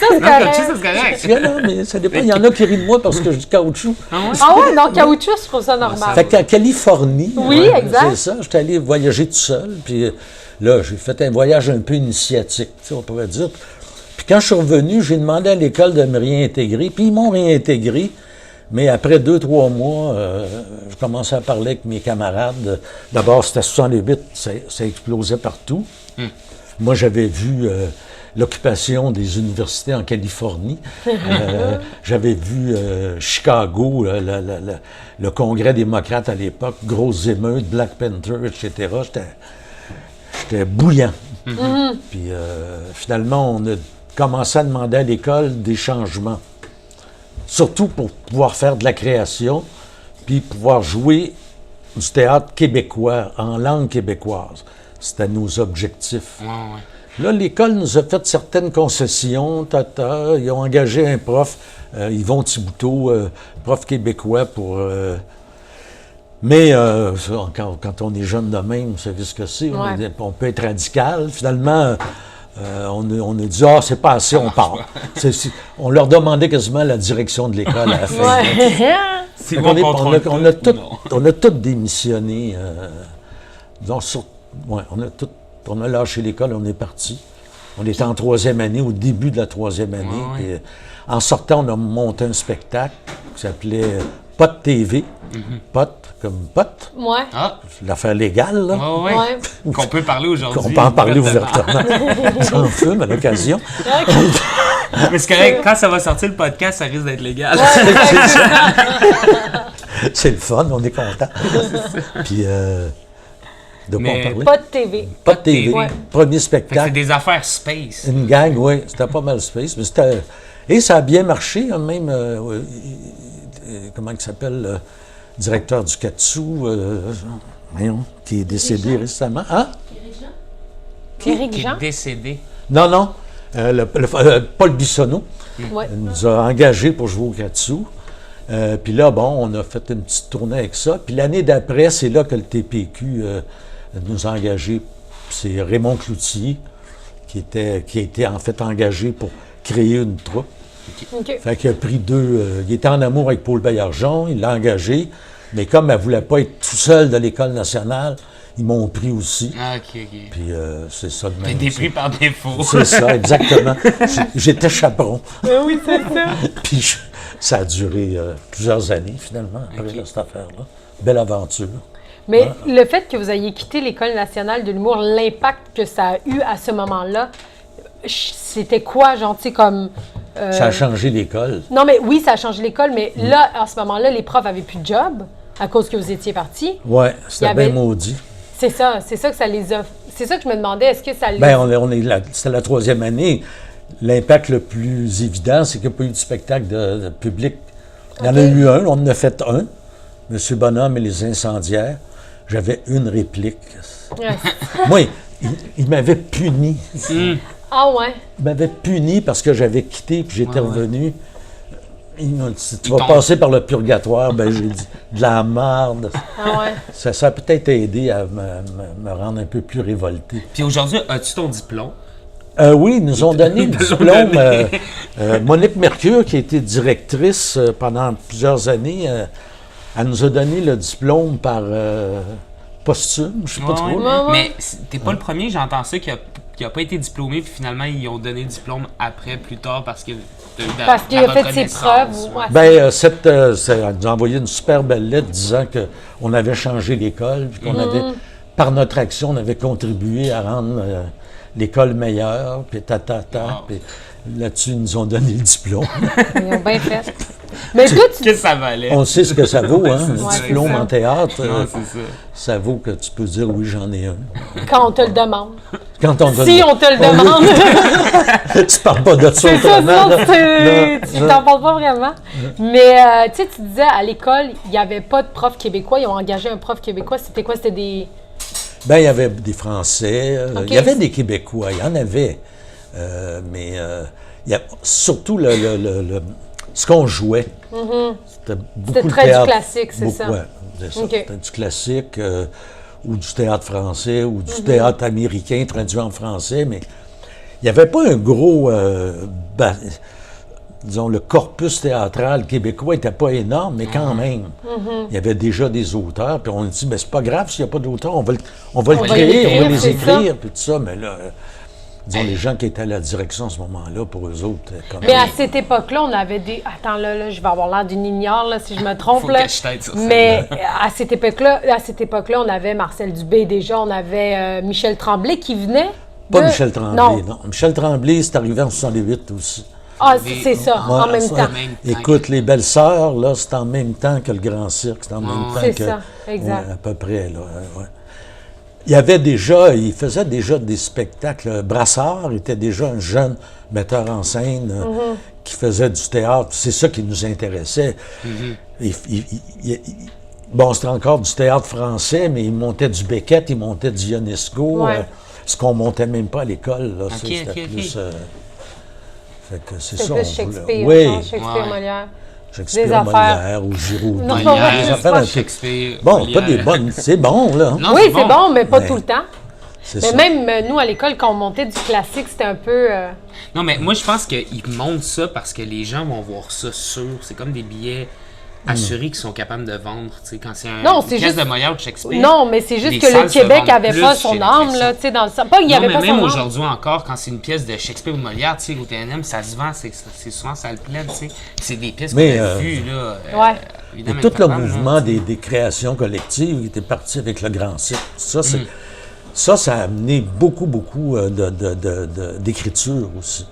c'est Non, correct. ça, c'est correct. Non, mais ça dépend. Il y en a qui rient de moi parce que je dis caoutchouc. Ah ouais, non, caoutchouc, je trouve ça normal. Fait qu'en Californie, Oui, exact. c'est ça, j'étais allé voyager tout seul, puis là, j'ai fait un voyage un peu initiatique, tu sais, on pourrait dire. Puis quand je suis revenu, j'ai demandé à l'école de me réintégrer, puis ils m'ont réintégré, mais après 2-3 mois, je commençais à parler avec mes camarades. D'abord, c'était 68, ça explosait partout. Moi, j'avais vu l'occupation des universités en Californie. J'avais vu Chicago, le Congrès démocrate à l'époque, grosses émeutes, Black Panther, etc. J'étais bouillant. Puis finalement, on a commencé à demander à l'école des changements. Surtout pour pouvoir faire de la création, puis pouvoir jouer du théâtre québécois, en langue québécoise. C'était nos objectifs. Ouais, ouais. Là, l'école nous a fait certaines concessions. Ils ont engagé un prof, Yvon Thibouteau, prof québécois pour... mais ça, quand on est jeune de même, vous savez ce que c'est. Ouais. On peut être radical. Finalement, on a dit « Ah, c'est pas assez, on part. » On leur demandait quasiment la direction de l'école à la fin. Ouais. C'est Fait bon, qu'on contrôle on a tout, tout, ou non? on a tout démissionné. Donc, on a lâché l'école, on est parti. On était en 3e année, au début de la 3e année. Ouais, ouais. Puis, en sortant, on a monté un spectacle qui s'appelait Pot TV. Pot, comme pot, Ouais. Ah, l'affaire légale, là. ouais, ouais. Ouais. Qu'on peut parler aujourd'hui. On peut en parler ouvertement. ouvertement. J'en fume à l'occasion. Mais c'est correct, quand ça va sortir le podcast, ça risque d'être légal. C'est le fun, on est content. Puis, de quoi Mais on parlait? Pas de TV. Pot TV. Ouais. Premier Fait que c'est spectacle. des affaires space. Une gang, oui. C'était pas mal space. Mais c'était... Et ça a bien marché, hein, même. Comment il s'appelle? Le directeur du Katsu, voyons, qui est décédé récemment. Hein? Éric Qui est Jean? décédé. Non. Paul Bissonneau Ouais. nous a engagés pour jouer au Katsu. Puis là, bon, on a fait une petite tournée avec ça. Puis l'année d'après, c'est là que le TPQ nous a engagés. C'est Raymond Cloutier qui a été en fait engagé pour créer une troupe. OK. Fait qu'il a pris il était en amour avec Paul Baillargeon, il l'a engagé, mais comme elle ne voulait pas être tout seul de l'École nationale, ils m'ont pris aussi. Ah, OK. Puis c'est ça de T'as même. été pris par défaut. C'est ça, exactement. J'étais chaperon. Oui, c'est ça. Puis ça a duré plusieurs années, finalement, après OK. cette affaire-là. Belle aventure. Mais le fait que vous ayez quitté l'École nationale de l'humour, l'impact que ça a eu à ce moment-là, c'était quoi, genre, tu sais, comme... Ça a changé l'école. Non, mais oui, ça a changé l'école, mais là, à ce moment-là, les profs avaient plus de job à cause que vous étiez partis. Oui, Il y c'était avait- bien maudit. C'est ça que ça les a... C'est ça que je me demandais, est-ce que ça les... Bien, c'était la 3e année. L'impact le plus évident, c'est qu'il n'y a pas eu de spectacle de public. Il y en a eu un, on en a fait un, M. Bonhomme et les incendiaires. J'avais une réplique. Ouais. Moi, il m'avait puni. Ah ouais? Il m'avait puni parce que j'avais quitté puis j'étais revenu. Il m'a dit, tu vas t'ont- passer par le purgatoire. Ben, j'ai dit, de la marde. Ah ouais? Ça a peut-être aidé à me rendre un peu plus révolté. Puis aujourd'hui, as-tu ton diplôme? Oui, ils nous ont donné le Ils nous ont diplôme. donné. Monique Mercure, qui a été directrice pendant plusieurs années, elle nous a donné le diplôme par posthume, je ne sais pas Ouais, trop. ouais. Ouais, ouais. Mais t'es pas le premier, j'entends ça, qui a pas été diplômé, puis finalement, ils ont donné le diplôme après, plus tard, parce que t'as eu de la- Parce qu'il la a fait ses preuves. reconnaissance, Ouais. Ben, elle nous a envoyé une super belle lettre disant qu'on avait changé l'école, puis qu'on avait, par notre action, on avait contribué à rendre l'école meilleure, puis Wow. puis là-dessus, ils nous ont donné le diplôme. Ils ont bien fait. Mais toi, tu... Qu'est-ce que ça valait? On sait ce que ça vaut, hein, c'est un ça. diplôme Ouais, c'est en théâtre. Non, c'est ça. Ça vaut que tu peux dire oui, j'en ai un. quand on te le demande. Quand on Si on te le demande. tu parles pas de ça C'est ça, autrement. sinon là. tu t'en parles pas vraiment. Mais tu sais, tu disais à l'école, il n'y avait pas de prof québécois. Ils ont engagé un prof québécois. C'était quoi? C'était des... Ben, il y avait des Français, OK. il y avait des Québécois, il y en avait. Mais il y a surtout ce qu'on jouait. C'était beaucoup de très du théâtre. classique, c'est Beaucoup, ça? ouais, c'est ça. OK. C'était du classique ou du théâtre français ou du théâtre américain traduit en français, mais il n'y avait pas un gros... disons, le corpus théâtral québécois n'était pas énorme, mais quand même, il y avait déjà des auteurs, puis on dit, mais c'est pas grave s'il n'y a pas d'auteurs, on va le va créer, l'écrire, on va les c'est écrire, puis tout ça, mais là, disons, les gens qui étaient à la direction à ce moment-là, pour eux autres, comme... Mais à cette époque-là, on avait des... Attends, là, je vais avoir l'air d'une ignore, là, si je me trompe, Faut là. que je t'aide sur ça. Mais à cette époque-là, on avait Marcel Dubé déjà, on avait Michel Tremblay qui venait Pas de- Michel Tremblay, non. Michel Tremblay, c'est arrivé en 68 aussi. Ah, c'est ça, en Ouais, même ça, temps. même temps. Écoute, les belles sœurs, là, c'est en même temps que le Grand Cirque, c'est en même temps C'est que... ça, exact. Ouais, à peu près, là, ouais. Il faisait déjà des spectacles. Brassard était déjà un jeune metteur en scène qui faisait du théâtre. C'est ça qui nous intéressait. Bon, c'était encore du théâtre français, mais il montait du Beckett, il montait du Ionesco, Ouais. ce qu'on montait même pas à l'école. Là, ça, Ok, c'était ok. plus... fait que c'est C'est ça. plus on Shakespeare, voulait- hein, Oui, Shakespeare, Ouais. Molière. Shakespeare, Des affaires. Molière ou Giroud. Non, des pas vrai, affaires c'est pas un peu- Shakespeare. Bon, Molière. pas des bonnes. C'est bon, là. Non, Oui, c'est bon, mais pas Ouais. tout le temps. C'est Mais ça. même nous, à l'école, quand on montait du classique, c'était un peu... Non, mais moi, je pense qu'ils montrent ça parce que les gens vont voir ça sûr. C'est comme des billets assurés qu'ils sont capables de vendre. Tu sais, quand c'est Non, une c'est pièce juste- de Molière ou de Shakespeare. Non, mais c'est juste les que le salles se Québec vendent avait plus pas chez son les âme, Québécois. là, tu sais, dans le sens. Pas qu'il n'y Non, avait mais pas même son âme. aujourd'hui encore, quand c'est une pièce de Shakespeare ou Molière, tu sais, au TNM, ça se vend, c'est souvent ça le plaît, tu sais. C'est des pièces qu'on Mais, a vues, là. Ouais. Évidemment, Et tout le incapables, mouvement là. des créations collectives qui était parti avec le Grand Cirque. Ça, ça a amené beaucoup d'écriture aussi.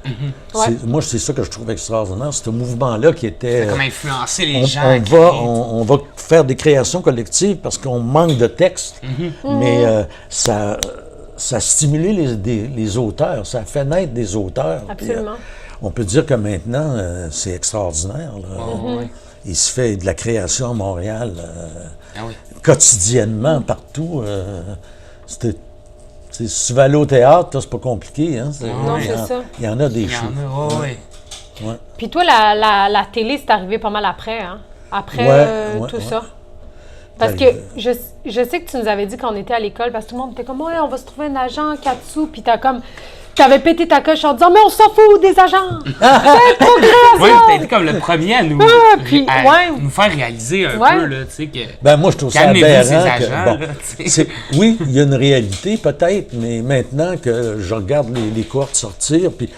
Ouais. Moi, c'est ça que je trouve extraordinaire, ce mouvement-là qui était... Comme influencer les on, gens. on à va, créer, on va faire des créations collectives parce qu'on manque de texte, mais ça a stimulé les auteurs, ça a fait naître des auteurs. Puis, Absolument. on peut dire que maintenant, c'est extraordinaire. Là. Ouais. Il se fait de la création à Montréal Ah oui. quotidiennement, partout. Si tu vas aller au théâtre, là, c'est pas compliqué. Hein? Non, il y c'est en- ça. Il y en a des Il y shows. en a, ouais. Puis toi, la télé, c'est arrivé pas mal après, hein? Après Ouais, tout ouais. ça. Parce que je sais que tu nous avais dit quand on était à l'école, parce que tout le monde était comme, ouais, on va se trouver un agent, 4 sous, puis t'as comme... t'avais pété ta coche en disant « Mais on s'en fout des agents! C'est progrès! Ouais, t'as été comme le premier à nous, puis, nous faire réaliser un peu, là, tu sais, que... Ben moi, je trouve ça calmez-vous, aberrant. ces agents, Bon, là, tu sais. oui, il y a une réalité peut-être, mais maintenant que je regarde les cohortes sortir, puis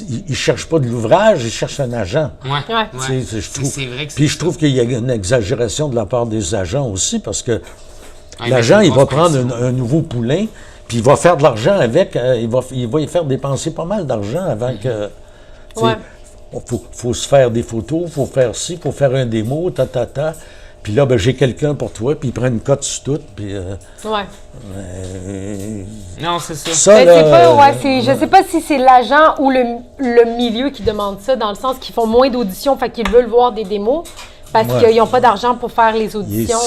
ils ne cherchent pas de l'ouvrage, ils cherchent un agent. Ouais. Tu sais, je trouve, c'est vrai que puis je trouve qu'il y a une exagération de la part des agents aussi, parce que Ouais, l'agent, mais il c'est va une grosse prendre un nouveau poulain, puis il va faire de l'argent avec, il va y faire dépenser pas mal d'argent avant que... tu sais, Ouais. faut se faire des photos, il faut faire ci, il faut faire un démo, Puis là, ben, j'ai quelqu'un pour toi, puis il prend une cote sur tout, puis... Ouais. Non, c'est ça. ça, Mais là, c'est pas, je sais pas si c'est l'agent ou le milieu qui demande ça, dans le sens qu'ils font moins d'auditions, fait qu'ils veulent voir des démos, parce Ouais. qu'ils n'ont pas d'argent pour faire les auditions.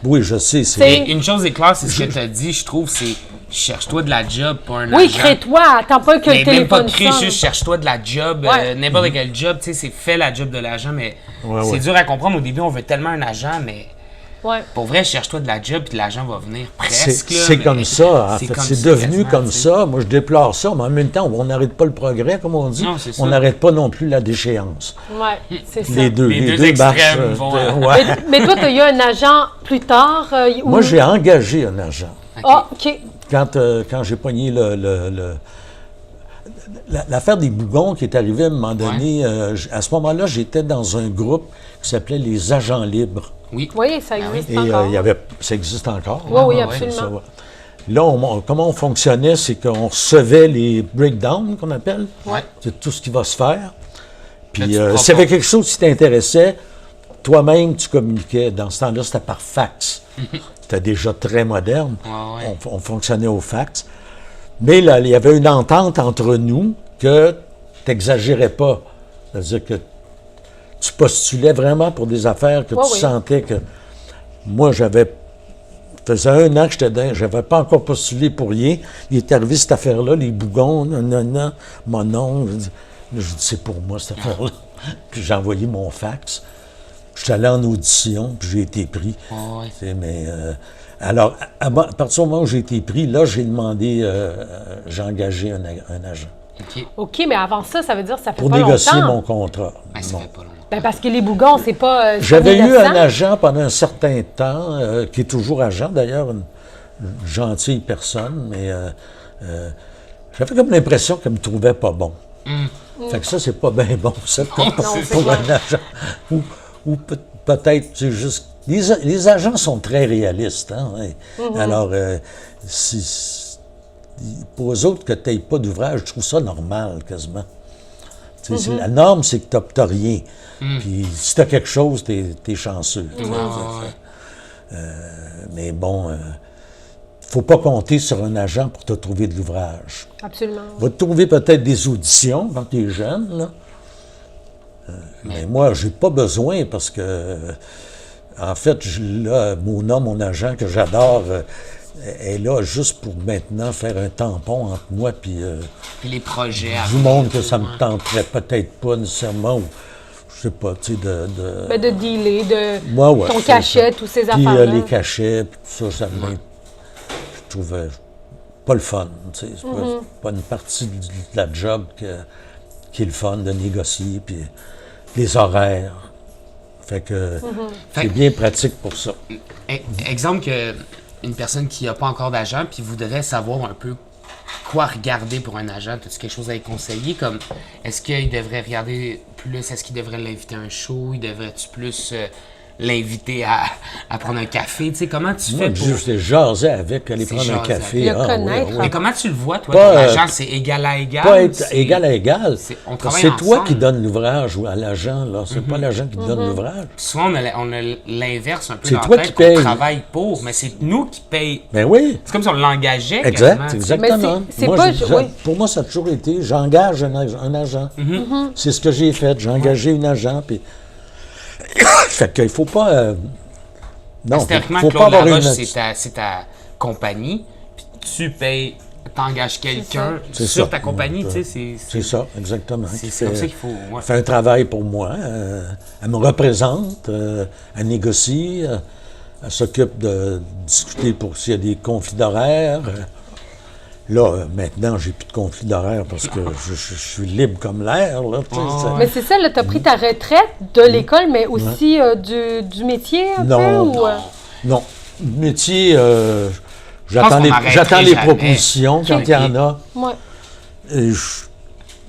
oui, je sais, c'est... C'est- Et une chose est claire, c'est ce que tu as dit, je trouve, c'est cherche-toi de la job pour un Oui, agent. crée-toi, attends pas que Mais le même pas téléphone créer, sonne. juste cherche-toi de la job, Ouais. n'importe quel job, tu sais, c'est fait la job de l'agent, mais Ouais, c'est ouais. dur à comprendre. Au début, on veut tellement un agent, mais Ouais. pour vrai, cherche-toi de la job, puis l'agent va venir C'est presque. là, c'est mais comme ça, en fait. comme C'est ça, devenu quasiment, comme tu sais. ça. Moi, je déplore ça, mais en même temps, on n'arrête pas le progrès, comme on dit. Non, c'est ça. On n'arrête pas non plus la déchéance. Ouais, c'est ça. Les deux extrêmes marchent. vont, ouais. Mais toi, tu as eu un agent plus tard? Moi, j'ai engagé un agent. Ah, OK. Quand j'ai pogné l'affaire des bougons qui est arrivée à un moment donné, à ce moment-là, j'étais dans un groupe qui s'appelait les Agents libres. Oui. Oui, ça existe Et encore. ça existe encore. Oui, oui, ouais, absolument. Ça va. Là, comment on fonctionnait, c'est qu'on recevait les breakdowns, qu'on appelle. Ouais. C'est tout ce qui va se faire. Puis, Là, tu te s'il y avait proposes. quelque chose qui t'intéressait, toi-même, tu communiquais. Dans ce temps-là, c'était par fax. C'était déjà très moderne. Ouais, ouais. On fonctionnait au fax. Mais là, il y avait une entente entre nous que tu n'exagérais pas. C'est-à-dire que tu postulais vraiment pour des affaires que Ouais, tu oui. sentais que... Moi, ça faisait 1 an que j'étais dedans, je n'avais pas encore postulé pour rien. Il est arrivé cette affaire-là, les bougons, non, mon nom. Je dis, c'est pour moi, cette affaire-là. Puis j'ai envoyé mon fax. Je suis allé en audition, puis j'ai été pris. Ouais. Tu sais, mais, alors, à partir du moment où j'ai été pris, là, j'ai demandé, j'ai engagé un agent OK. OK, mais avant ça, ça veut dire que ça fait pour pas négocier longtemps. mon contrat. Ben, ça Bon. fait pas longtemps. Ben, parce que les bougons, c'est pas... J'avais eu 1900. un agent pendant un certain temps, qui est toujours agent d'ailleurs, une gentille personne, mais j'avais comme l'impression qu'elle me trouvait pas bon. Fait que ça, c'est pas bien bon, ça, pour c'est un clair. agent. Ou peut-être, c'est juste... Les agents sont très réalistes, hein, ouais. Alors, pour eux autres, que tu n'aies pas d'ouvrage, je trouve ça normal, quasiment. Tu sais, la norme, c'est que tu n'as rien. Puis si tu as quelque chose, tu es chanceux. Mais bon, faut pas compter sur un agent pour te trouver de l'ouvrage. Absolument. Va te trouver peut-être des auditions quand tu es jeune, là. Mais moi, j'ai pas besoin parce que, en fait, là, mon agent que j'adore, est là juste pour maintenant faire un tampon entre moi puis Puis les projets. du monde que ça me tenterait peut-être pas nécessairement, ou je sais pas, tu sais, Ben, de dealer, de Moi, ouais, ton c'est cachet, ça. tous ces Puis affaires-là. les cachets, puis tout ça, je trouvais pas le fun. Tu sais, c'est pas une partie de la job qui est le fun de négocier, puis les horaires. Fait que c'est bien pratique pour ça. Exemple que une personne qui n'a pas encore d'agent puis voudrait savoir un peu quoi regarder pour un agent, as-tu quelque chose à lui conseiller? Comme, est-ce qu'il devrait regarder plus, est-ce qu'il devrait l'inviter à un show? Il devrait-tu plus l'inviter à prendre un café? Tu sais, comment tu Moi, fais pour... juste jaser avec, aller C'est prendre un jaser café. avec. Le connaître, Mais comment tu le vois, toi? Pas, Ton agent, c'est égal à égal? Pas être c'est- égal à égal. on Parce que travaille c'est toi ensemble. qui donne l'ouvrage à l'agent, là. C'est pas l'agent qui te donne l'ouvrage. Souvent, on a l'inverse un peu C'est dans toi la qui tête, qu'on paye. travaille pour, mais c'est nous qui payons. Ben oui. C'est comme si on l'engageait Exact, quasiment, tu sais. exactement. Mais c'est Moi, pas- je- oui. Pour moi, ça a toujours été, j'engage un agent. C'est ce que j'ai fait, j'ai engagé un agent, puis... fait qu'il faut pas... non, Théoriquement, faut pas Claude avoir une... Laroche, c'est ta compagnie, puis tu payes, t'engages quelqu'un C'est sur ça. ta compagnie, Donc, tu sais, C'est ça, exactement. c'est Qui comme fait- ça qu'il faut... ouais. fait un travail pour moi. Elle me représente, elle négocie, elle s'occupe de discuter pour s'il y a des conflits d'horaires. Là, maintenant, j'ai plus de conflit d'horaire parce que je suis libre comme l'air. Là, tu sais, ça- Mais c'est ça, là, tu as pris ta retraite de l'école, mais aussi du métier un peu? Non. Ou, Non. Le métier, pense qu'on n'arrêterait j'attends les jamais. propositions quand il y en a. Ouais. Et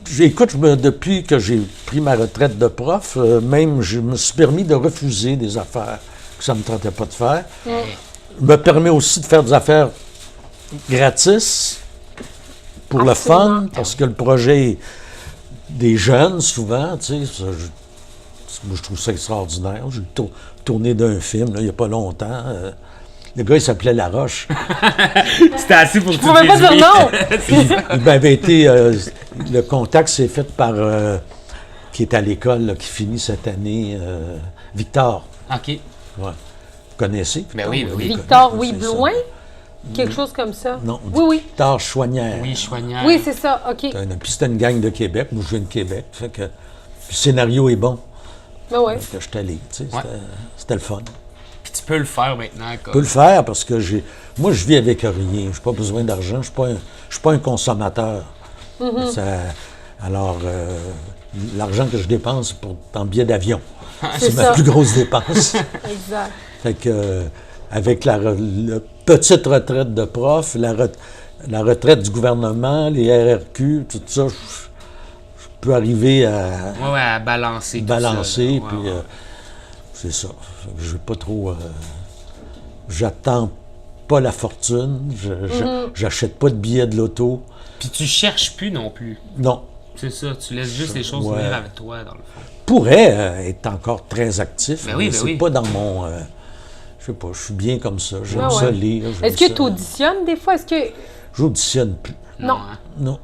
j'écoute, depuis que j'ai pris ma retraite de prof, même je me suis permis de refuser des affaires que ça ne me tentait pas de faire. Je me permets aussi de faire des affaires gratis pour le Absolument. fun, parce que le projet des jeunes, souvent, tu sais, moi, je trouve ça extraordinaire. J'ai tourné d'un film, là, il n'y a pas longtemps. Le gars, il s'appelait Laroche. C'était assez pour que tu Je pouvais pas dises dire oui. non! Il m'avait été. Le contact s'est fait par. Qui est à l'école, là, qui finit cette année. Victor. OK. Ouais. Vous connaissez? Ben oui, ben oui. Victor, oui, C'est ça. Blouin? Quelque chose comme ça? Non, Oui, oui. Victor Chouanière. Oui, Chouanière. Oui, c'est ça, OK. Puis c'était une gang de Québec. Moi, je viens de Québec. Fait que, puis le scénario est bon. Ben ouais. Fait que je suis allé. Tu sais, Ouais. c'était le fun. Puis tu peux le faire maintenant. Je peux le faire parce que moi, je vis avec rien. Je n'ai pas besoin d'argent. Je ne suis pas un consommateur. Alors, l'argent que je dépense en billets d'avion, c'est ma ça. plus grosse dépense. Exact. Fait que, avec la petite retraite de prof, la retraite du gouvernement, les RRQ, tout ça, je peux arriver à Ouais, à balancer. balancer. Tout ça, là. Puis, Ouais, ouais. c'est ça. Fait que je vais pas trop. J'attends pas la fortune. J'achète pas de billets de loto. Puis tu cherches plus non plus. Non. C'est ça, tu laisses juste les choses Ouais. venir avec toi, dans le fond. Pourrais être encore très actif, Ben oui, mais ben c'est oui. pas dans mon. Je sais pas, je suis bien comme ça. J'aime Ah ouais. ça lire. j'aime Est-ce que ça- tu auditionnes des fois? Est-ce que J'auditionne plus. Non. hein. Non.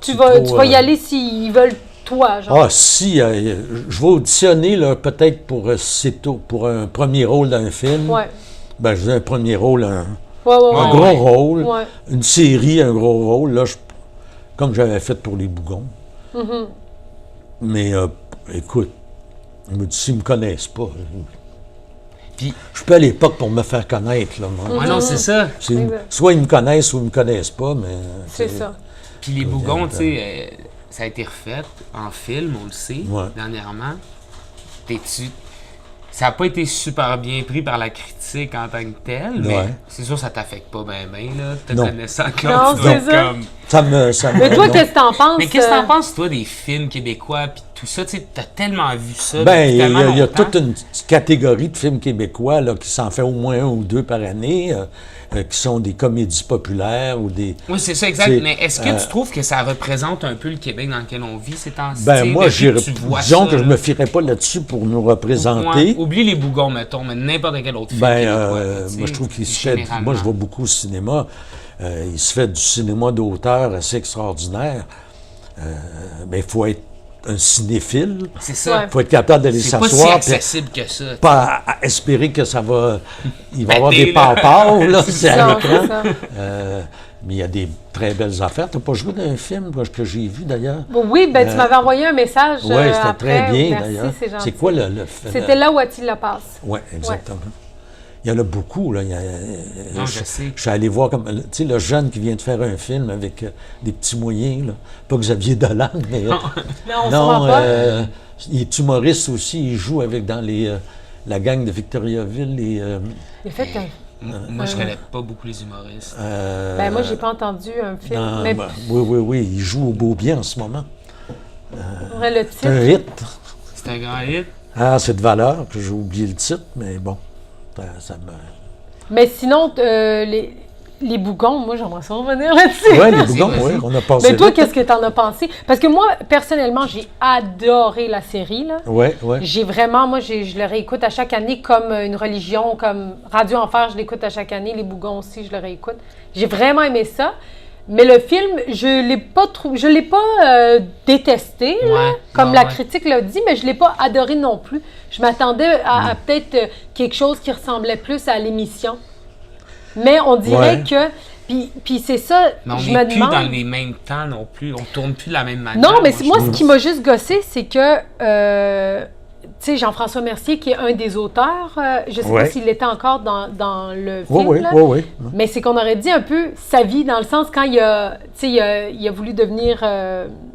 tu C'est vas, trop, tu vas y aller s'ils veulent toi, genre? Ah, si, je vais auditionner là, peut-être pour un premier rôle dans un film. Ouais. Ben, je dis un premier rôle, un Ouais, ouais, ouais. gros ouais. rôle. Ouais. Une série, un gros rôle. Là, comme j'avais fait pour les Bougons. Mm-hmm. Mais écoute, je me dis, s'ils ne me connaissent pas, Puis, je peux à l'époque pour me faire connaître. Là, moi. ouais, non, c'est ça. Soit ils me connaissent ou ils ne me connaissent pas, mais... C'est ça. Puis les Bougons, tu sais, ça a été refait en film, on le sait, Ouais. dernièrement. Ça n'a pas été super bien pris par la critique en tant que telle, mais Ouais. c'est sûr que ça t'affecte pas bien, là, te Non. connaissant Non, quand tu dois c'est ça. comme... Mais toi, non. qu'est-ce que t'en penses? Mais qu'est-ce que t'en penses, toi, des films québécois, puis tout ça, tu sais, t'as tellement vu ça Ben, depuis il y tellement a longtemps. toute une petite catégorie de films québécois là, qui s'en fait au moins un ou deux par année, qui sont des comédies populaires ou des... Oui, c'est ça, exact. C'est, Mais est-ce que tu trouves que ça représente un peu le Québec dans lequel on vit ces temps-ci? Ben, moi, Depuis que tu vois disons ça, que je là. me fierais pas là-dessus pour nous Ouais, représenter. oublie les Bougons, mettons, mais n'importe quel autre film Ben, québécois, là, tu sais, moi, je trouve qu'il se fait... généralement. Moi, je vois beaucoup au cinéma. Il se fait du cinéma d'auteur assez extraordinaire. Mais il faut être un cinéphile. C'est ça. Il faut être capable d'aller C'est pas si s'asseoir. puis accessible que ça. pas à espérer que ça va... Il va y avoir Péter, des là. pampars, là, c'est à Non, l'écran. c'est ça. Mais il y a des très belles affaires. Tu n'as pas joué dans un film que j'ai vu, d'ailleurs? Oui, ben tu m'avais envoyé un message Oui, c'était après. très bien, Merci, d'ailleurs. c'est gentil. C'est quoi le film? C'était là où a-t-il la passe? Oui, exactement. Il y en a beaucoup, là. Non, je sais. Je suis allé voir, comme, tu sais, le jeune qui vient de faire un film avec des petits moyens, là. Pas Xavier Dolan, mais... Non, on s'en va pas. Il est humoriste aussi. Il joue dans la gang de Victoriaville. Il a fait un... Moi, je connais pas beaucoup les humoristes. Ben moi, j'ai pas entendu un film. non, mais oui. Il joue au Beau Bien en ce moment. le C'est un titre. hit. C'est un grand hit. Ah, c'est de valeur, que j'ai oublié le titre, mais bon, ça me... Mais sinon, les Bougons, moi, j'aimerais ça revenir là-dessus. Oui, les Bougons, vas-y. oui, on a passé Mais toi, vite. qu'est-ce que t'en as pensé? Parce que moi, personnellement, j'ai adoré la série, là. Oui, oui. J'ai vraiment, moi, je le réécoute à chaque année comme une religion, comme Radio Enfer, je l'écoute à chaque année. Les Bougons aussi, je le réécoute. J'ai vraiment aimé ça. Mais le film, je l'ai pas détesté, là, Ouais, comme ouais, la ouais. critique l'a dit, mais je l'ai pas adoré non plus. Je m'attendais à peut-être quelque chose qui ressemblait plus à l'émission. Mais on dirait Ouais. que... Puis c'est ça, Mais on je n'est me plus demande... dans les mêmes temps non plus. On tourne plus de la même manière. Non, mais je moi, trouve. ce qui m'a juste gossé, c'est que sais, Jean-François Mercier, qui est un des auteurs, je ne sais Ouais. pas s'il l'était encore dans le Oui, film, oui, là, oui, oui. mais c'est qu'on aurait dit un peu sa vie, dans le sens quand il a voulu devenir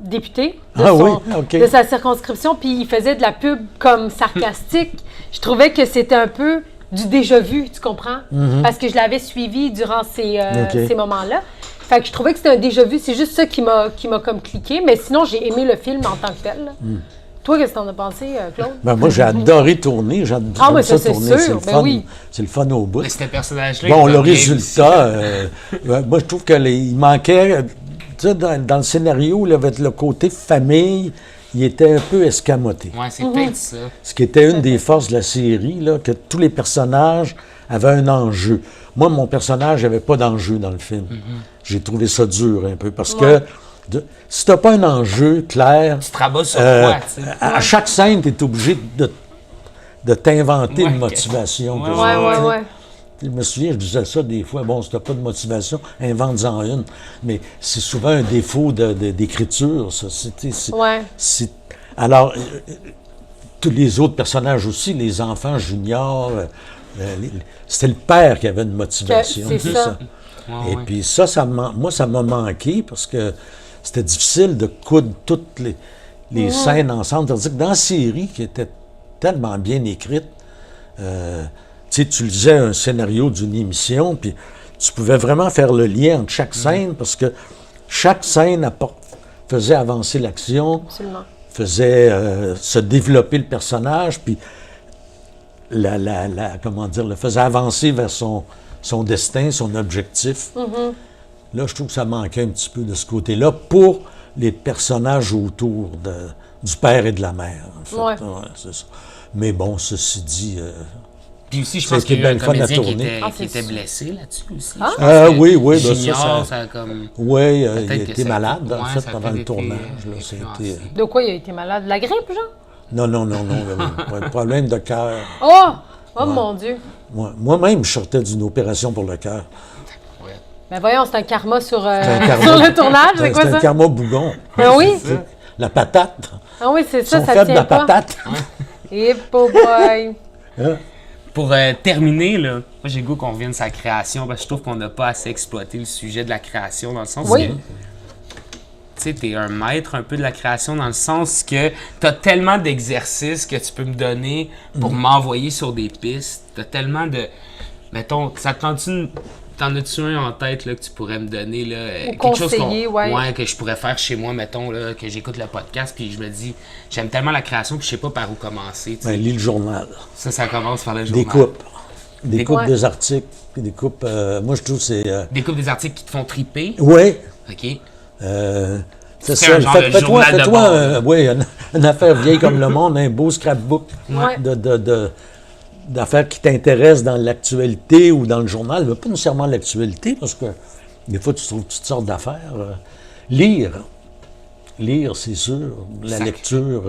député de, Ah oui, OK. de sa circonscription, puis il faisait de la pub comme sarcastique. Je trouvais que c'était un peu du déjà-vu, tu comprends? Parce que je l'avais suivi durant ces moments-là. Fait que je trouvais que c'était un déjà-vu. C'est juste ça qui m'a comme cliqué. Mais sinon, j'ai aimé le film en tant que tel. Là. Toi, qu'est-ce que t'en as pensé, Claude? Ben, moi, j'ai adoré tourner. J'aime Ah, mais ça ça, c'est tourner. sûr. C'est le Ben fun. oui. C'est le fun au bout. Mais c'était personnage-là. Bon, il le va bien résultat, moi, je trouve qu'il manquait, tu sais, dans le scénario, là, avec le côté famille, il était un peu escamoté. aussi. Ouais, c'est peut-être ça. Ce qui était une des forces de la série, là, que tous les personnages avaient un enjeu. Moi, mon personnage n'avait pas d'enjeu dans le film. J'ai trouvé ça dur un peu, parce que si tu n'as pas un enjeu clair, Tu te rabats sur quoi, tu sais? à chaque scène, tu es obligé de t'inventer Ouais, une motivation. ouais, Ouais. Je me souviens, je disais ça des fois, bon, si tu n'as pas de motivation, invente-en une. Mais c'est souvent un défaut d'écriture, ça. Alors, tous les autres personnages aussi, les enfants juniors, c'était le père qui avait une motivation. C'est ça. Et puis ça moi, ça m'a manqué parce que c'était difficile de coudre toutes les scènes ensemble. Tandis que dans la série, qui était tellement bien écrite, tu lisais un scénario d'une émission, puis tu pouvais vraiment faire le lien entre chaque scène, parce que chaque scène faisait avancer l'action, Absolument. faisait se développer le personnage, puis le faisait avancer vers son destin, son objectif. Là, je trouve que ça manquait un petit peu de ce côté-là pour les personnages autour du père et de la mère, en fait. Ouais. Ouais, c'est ça. Mais bon, ceci dit... Puis aussi, je Ça a pense qu'il y été a eu un bien le fun à comédien qui tourner. était, Ah, qui c'est était sûr. blessé là-dessus aussi. Ah? Je pense que oui, ben Junior, ça... a comme... Oui, il Peut-être a que été ça a malade, été- en ouais, fait, ça a pendant le peut-être été, tournage. Là, influencé. De quoi il a été malade? De la grippe, genre? Non, un problème de cœur. Oh mon Dieu! Moi-même, je sortais d'une opération pour le cœur. Ouais. Ben voyons, c'est un karma sur, C'est un karma. sur le tournage, c'est quoi C'est un ça? karma bougon. Ah oui? La patate. Ah oui, c'est Ils ça, sont ça faits de tient la pas. patate. Et oh boy! Hein? Pour terminer, là, moi j'ai le goût qu'on revienne sur la création, parce que je trouve qu'on n'a pas assez exploité le sujet de la création, dans le sens Oui. que, tu sais, t'es un maître un peu de la création, dans le sens que t'as tellement d'exercices que tu peux me donner pour m'envoyer sur des pistes. T'as tellement de... Mettons, ça te tente-tu t'en as-tu un en tête là, que tu pourrais me donner? Là, Ou conseiller, ouais. Que je pourrais faire chez moi, mettons, là, que j'écoute le podcast, puis je me dis, j'aime tellement la création, puis je sais pas par où commencer. tu sais. Ben, lis le journal. Ça commence par le journal. Des coupes. Des coupes Ouais. des articles. Des coupes... moi, je trouve que c'est... Découpe des articles qui te font triper. Oui. OK. C'est C'est ça. un genre de journal de bord. Oui, une affaire vieille comme le monde, un beau scrapbook Ouais. d'affaires qui t'intéressent dans l'actualité ou dans le journal, mais pas nécessairement l'actualité, parce que des fois, tu trouves toutes sortes d'affaires. Lire, c'est sûr. La Sacré. lecture,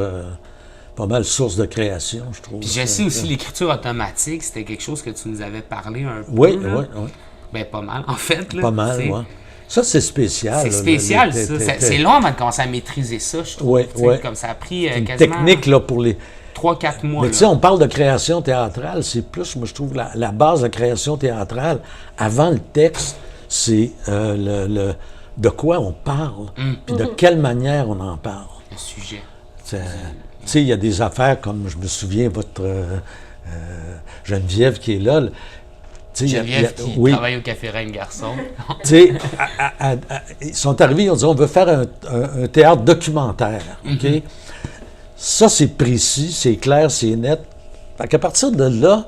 pas mal source de création, je trouve. Puis je sais aussi, l'écriture automatique, c'était quelque chose que tu nous avais parlé un peu. Oui, là. oui, oui. Ben, pas mal, en fait. Là, Pas mal, tu sais. oui. Ça, c'est spécial. C'est là, spécial, le- ça. C'est long avant de commencer à maîtriser ça, je trouve. Ouais, Tu sais, ouais. Comme ça a pris une quasiment technique là, pour les... 3-4 mois. Mais là. tu sais, on parle de création théâtrale, c'est plus, moi je trouve, la base de la création théâtrale, avant le texte, c'est de quoi on parle, puis de quelle manière on en parle. Le sujet. Tu sais, il y a des affaires comme, je me souviens, votre Geneviève qui est là. Tu sais, il y a- Geneviève qui oui, travaille au Café Reine Garçon. tu sais, ils sont arrivés, ils ont dit, on veut faire un théâtre documentaire, OK? Ça, c'est précis, c'est clair, c'est net. Fait qu'à partir de là,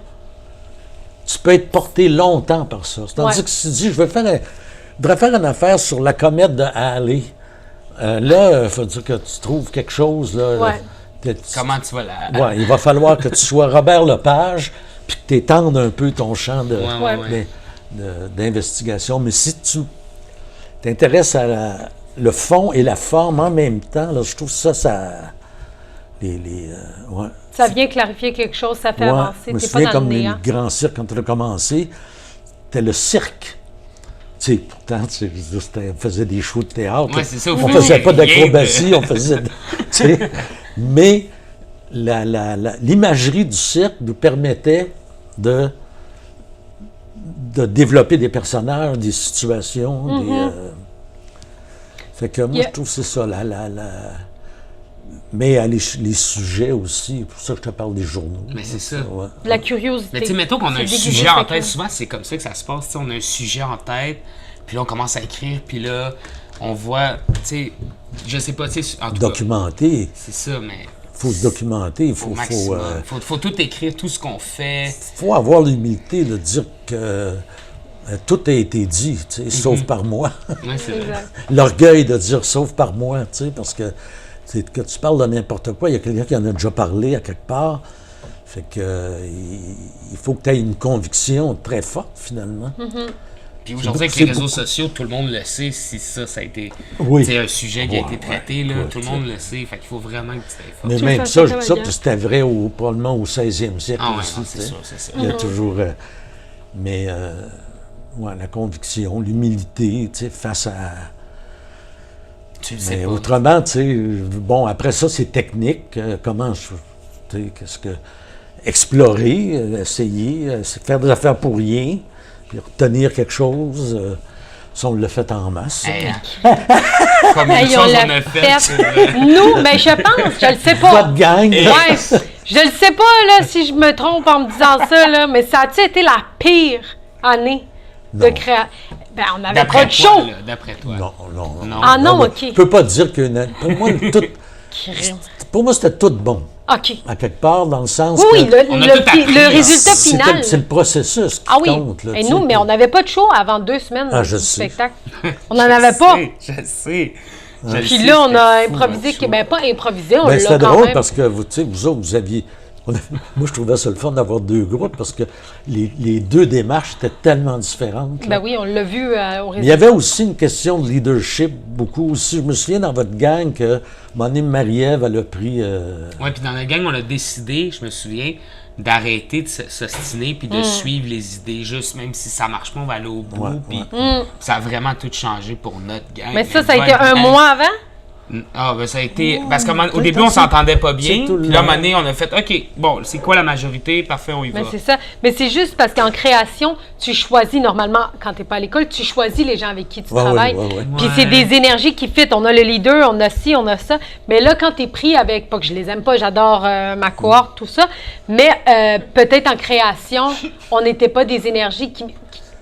tu peux être porté longtemps par ça. Tandis Ouais. que si tu dis, je voudrais faire une affaire sur la comète de Halley, là, il faut dire que tu trouves quelque chose, là. Ouais. Comment tu vas la... Ouais, il va falloir que tu sois Robert Lepage, puis que tu étendes un peu ton champ Ouais. d'investigation. Mais si tu t'intéresses à le fond et la forme en même temps, là, je trouve ça ouais. Ça vient clarifier quelque chose, ça fait Ouais, avancer. je me T'es pas souviens dans le comme néant. le grand cirque, quand tu as commencé, c'était le cirque. Tu sais, pourtant, on faisait des shows de théâtre. Ouais, c'est ça, au On fond, faisait pas rien de- d'acrobatie, on faisait... tu sais, mais l'imagerie du cirque nous permettait de développer des personnages, des situations, fait que moi, je trouve que c'est ça, mais les sujets aussi, pour ça que je te parle des journaux. Mais c'est ça. Ouais. La curiosité. Mais tu sais, mettons qu'on a un C'est sujet déguisé en spectacle. tête, souvent c'est comme ça que ça se passe. T'sais, on a un sujet en tête, puis là on commence à écrire, puis là on voit, tu sais, je sais pas, tu sais, en tout cas, Documenter, c'est ça, mais il faut se documenter, il au maximum. Faut tout écrire, tout ce qu'on fait. faut avoir l'humilité de dire que tout a été dit, tu sais, sauf par moi. Ouais, c'est vrai. Exact. L'orgueil de dire sauf par moi, tu sais, parce que tu parles de n'importe quoi, il y a quelqu'un qui en a déjà parlé à quelque part. Fait que il faut que tu aies une conviction très forte, finalement. Puis aujourd'hui, avec c'est les réseaux beaucoup. sociaux, tout le monde le sait si ça a été Oui. c'est un sujet qui a Ouais, été traité, ouais, là, ouais, tout le tu monde le sait. Fait qu'il faut vraiment que tu t'aies fort. Mais Tu le même fais ça, pas je dis ça, travailler. puis c'était vrai probablement au 16e siècle Ah ouais, aussi. non, tu c'est sais. sûr, c'est ça. Il y a toujours... mais la conviction, l'humilité, tu sais, face à... Tu le sais Mais pas. autrement, tu sais, bon, après ça, c'est technique. Comment tu sais, qu'est-ce que... Explorer, essayer, faire des affaires pour rien, puis retenir quelque chose. Ça, on l'a fait en masse. ça. Hey, combien de Hey, on choses on l'a a fait? c'est vrai. fait. Nous, ben je pense, je le sais pas. Votre gang, là, Ouais, je le sais pas là si je me trompe en me disant ça là, mais ça a-tu été la pire année de Non. création? Ben on n'avait D'après pas de toi, show. là, d'après toi. non. Non. Ah non, mais ok. Je peux pas dire que... Pour moi, c'était tout bon, Ok. à quelque part, dans le sens Oui, oui, que... On a tout appris, le là. résultat c'est final. c'est le processus qui Ah oui. compte. Là, Et tu nous, sais, mais on n'avait pas de show avant 2 semaines Ah, du je sais. spectacle. On n'en avait pas. Je sais. Puis là, on a improvisé, ben pas improvisé, on Ben, l'a c'était quand drôle même. parce que vous autres, vous aviez... Moi, je trouvais ça le fun d'avoir 2 groupes parce que les 2 démarches étaient tellement différentes. là. Ben oui, on l'a vu au Mais il y résultat. avait aussi une question de leadership, beaucoup aussi. Je me souviens dans votre gang que Marie-Ève, elle a pris... Ouais, puis dans la gang, on a décidé, je me souviens, d'arrêter de s'ostiner puis de suivre les idées, juste même si ça marche pas, on va aller au bout. Ouais, Puis Mm. ça a vraiment tout changé pour notre gang. Mais ça a été Votre un gang- mois avant? Ah, ben ça a été. Parce qu'au c'est début, on ça. s'entendait pas bien. C'est tout le Puis là, à un long. moment donné, on a fait OK, bon, c'est quoi la majorité? Parfait, on y va. Mais c'est ça. Mais c'est juste parce qu'en création, tu choisis normalement, quand tu n'es pas à l'école, tu choisis les gens avec qui tu Ouais, travailles. ouais. Puis Ouais. c'est des énergies qui fit. On a le leader, on a ci, on a ça. Mais là, quand tu es pris avec, pas que je les aime pas, j'adore ma cohorte, tout ça, mais peut-être en création, on n'était pas des énergies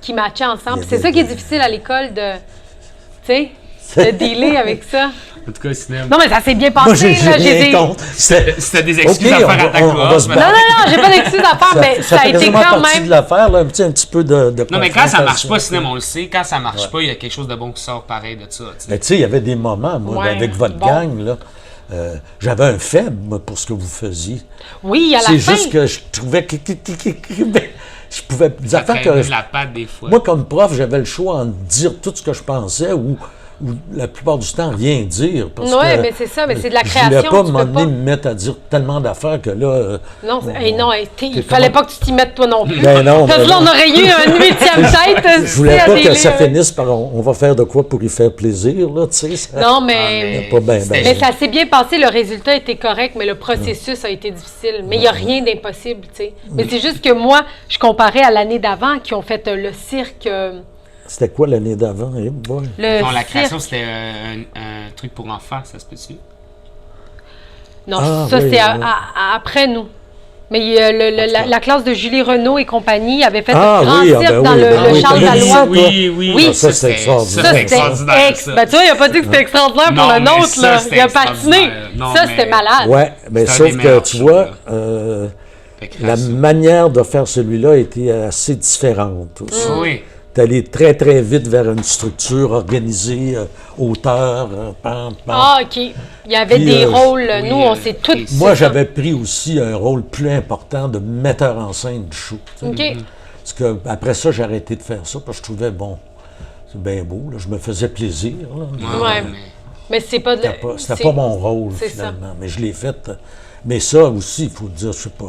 qui matchaient ensemble. Puis c'est ça qui est difficile à l'école de, tu sais, de dealer avec ça. En tout cas, cinéma. Non, mais ça s'est bien passé. Moi, j'ai là, rien j'ai des- contre. C'était- C'était des excuses OK, à faire on à va- ta on va cohorte, se mais- Non, non, j'ai pas d'excuses à faire, mais ça a fait été quasiment quand partie même. de l'affaire, là, un petit peu de Non, mais quand ça marche confrontation. pas, cinéma, on le sait. Quand ça marche pas, il y a quelque chose de bon qui sort pareil de ça. tu sais. Mais tu sais, il y avait des moments, moi, Ouais, avec votre bon. gang, là, j'avais un faible, moi, pour ce que vous faisiez. Oui, à la C'est fin. juste que je trouvais que... Je pouvais... Des Ça affaires traînait que... de la patte des fois. Moi, comme prof, j'avais le choix en dire tout ce que je pensais ou la plupart du temps, rien dire. Parce Ouais, que mais c'est ça, mais c'est de la Je création, voulais pas, tu peux m'emmener pas. me mettre à dire tellement d'affaires que là... Non, bon, non, t'es il fallait comment- pas que tu t'y mettes toi non plus. Ben non, Parce que ben là, on non. aurait eu une 8e tête. Je voulais pas que ça finisse par on va faire de quoi pour y faire plaisir, là, tu sais. ça- Non, Ah, mais. pas bien, c'était- Mais ça s'est bien passé, le résultat était correct, mais le processus a été difficile. Mais il n'y a rien d'impossible, tu sais. Mais c'est juste que moi, je comparais à l'année d'avant qui ont fait le cirque. C'était quoi l'année d'avant? Eh boy. Le Non, la cirque. création, c'était un truc pour enfants, ça se peut-tu? Non, Ah, ça, oui, c'est oui. après nous. Mais la classe de Julie Renaud et compagnie avait fait Ah, un grand oui, ah, cirque ben dans oui, le, ben le oui, Charles t'as dit Dallois. ça, Oui. Oui. Ah, ça, c'est extraordinaire. Ça, c'est c'était extraordinaire. ça. Ben, tu vois, il n'a pas dit que c'était extraordinaire pour Non, le mais nôtre, ça, là. c'était Il a patiné. extraordinaire. Non, Ça, mais- c'était malade. Ouais, mais C'est un sauf des que meilleurs tu shows, vois, là. La la création. manière de faire celui-là était assez différente aussi. Oui. T'es allé très, très vite vers une structure organisée, auteur, pam, pam. Ah, OK. Il y avait Puis, des rôles. oui, Nous, on s'est tous... et Moi, c'est ça. j'avais pris aussi un rôle plus important de metteur en scène du show. tu sais. OK. Parce que après ça, j'ai arrêté de faire ça parce que je trouvais, bon, c'est bien beau, là, je me faisais plaisir. Là, mais Ouais. Mais c'est pas... c'était pas mon rôle, c'est finalement. Mais je l'ai fait. Mais ça aussi, il faut dire, je sais pas,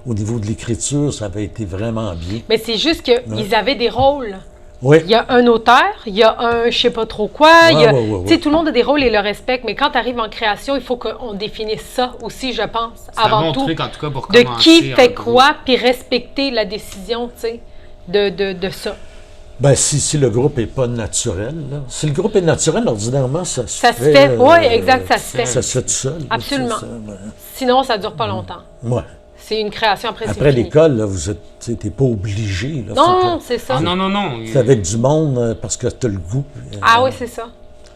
au niveau de l'écriture, ça avait été vraiment bien. Mais c'est juste qu'ils avaient des rôles. Oui. Il y a un auteur, il y a un je sais pas trop quoi, il y a, tu sais, tout le monde a des rôles et le respecte, mais quand tu arrives en création, il faut qu'on définisse ça aussi, je pense, C'est un avant bon tout. truc, en tout cas, pour De commencer. qui fait en gros. quoi, puis respecter la décision, tu sais, de ça. Ben, si le groupe n'est pas naturel, là. Si le groupe est naturel, ordinairement, ça se Ça fait. se fait, oui, exact, ça se fait. Ça se fait tout seul. là, Absolument. tu sais, ça, ben, Sinon, ça dure pas longtemps. ouais. C'est une création, après, c'est Après fini. l'école, là, vous êtes, tu n'es pas obligé. Là, Non, c'est ça. Ah non, non, non. C'est avec du monde parce que tu as le goût. puis, Ah oui, c'est ça.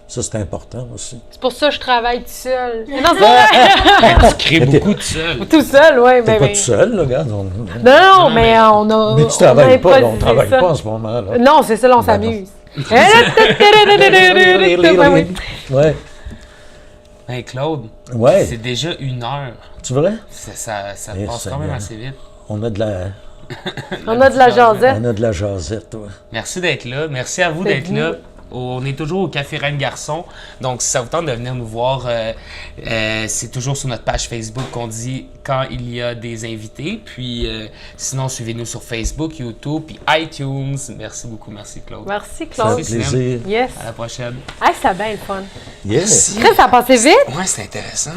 Ça, c'est important aussi. C'est pour ça que je travaille tout seul. Mais non, c'est vrai. Tu crées beaucoup tout seul. Tout seul, oui. T'es Mais, pas tout seul, là, regarde. Non, mais on a. Mais tu on travailles a pas, là, on improvisé travaille ça. pas en ce moment. Là. Non, c'est ça, là, on Ben non. s'amuse. Ouais. Hey Claude, Ouais. c'est déjà 1 heure. Tu vrai? Ça Eh, passe quand même Seigneur. assez vite. On a de la, On a de la jasette. on a de la jasette, ouais. Merci d'être là. Merci à vous C'est d'être vous. là. On est toujours au Café Reine Garçon. Donc, si ça vous tente de venir nous voir, c'est toujours sur notre page Facebook qu'on dit quand il y a des invités. Puis, sinon, suivez-nous sur Facebook, YouTube, puis iTunes. Merci beaucoup. Merci, Claude. Merci, Ça fait Claude. plaisir. Yes. À la prochaine. Ah, c'est bien le fun. Yes. Chris, ça a passé vite. Ouais, c'est intéressant.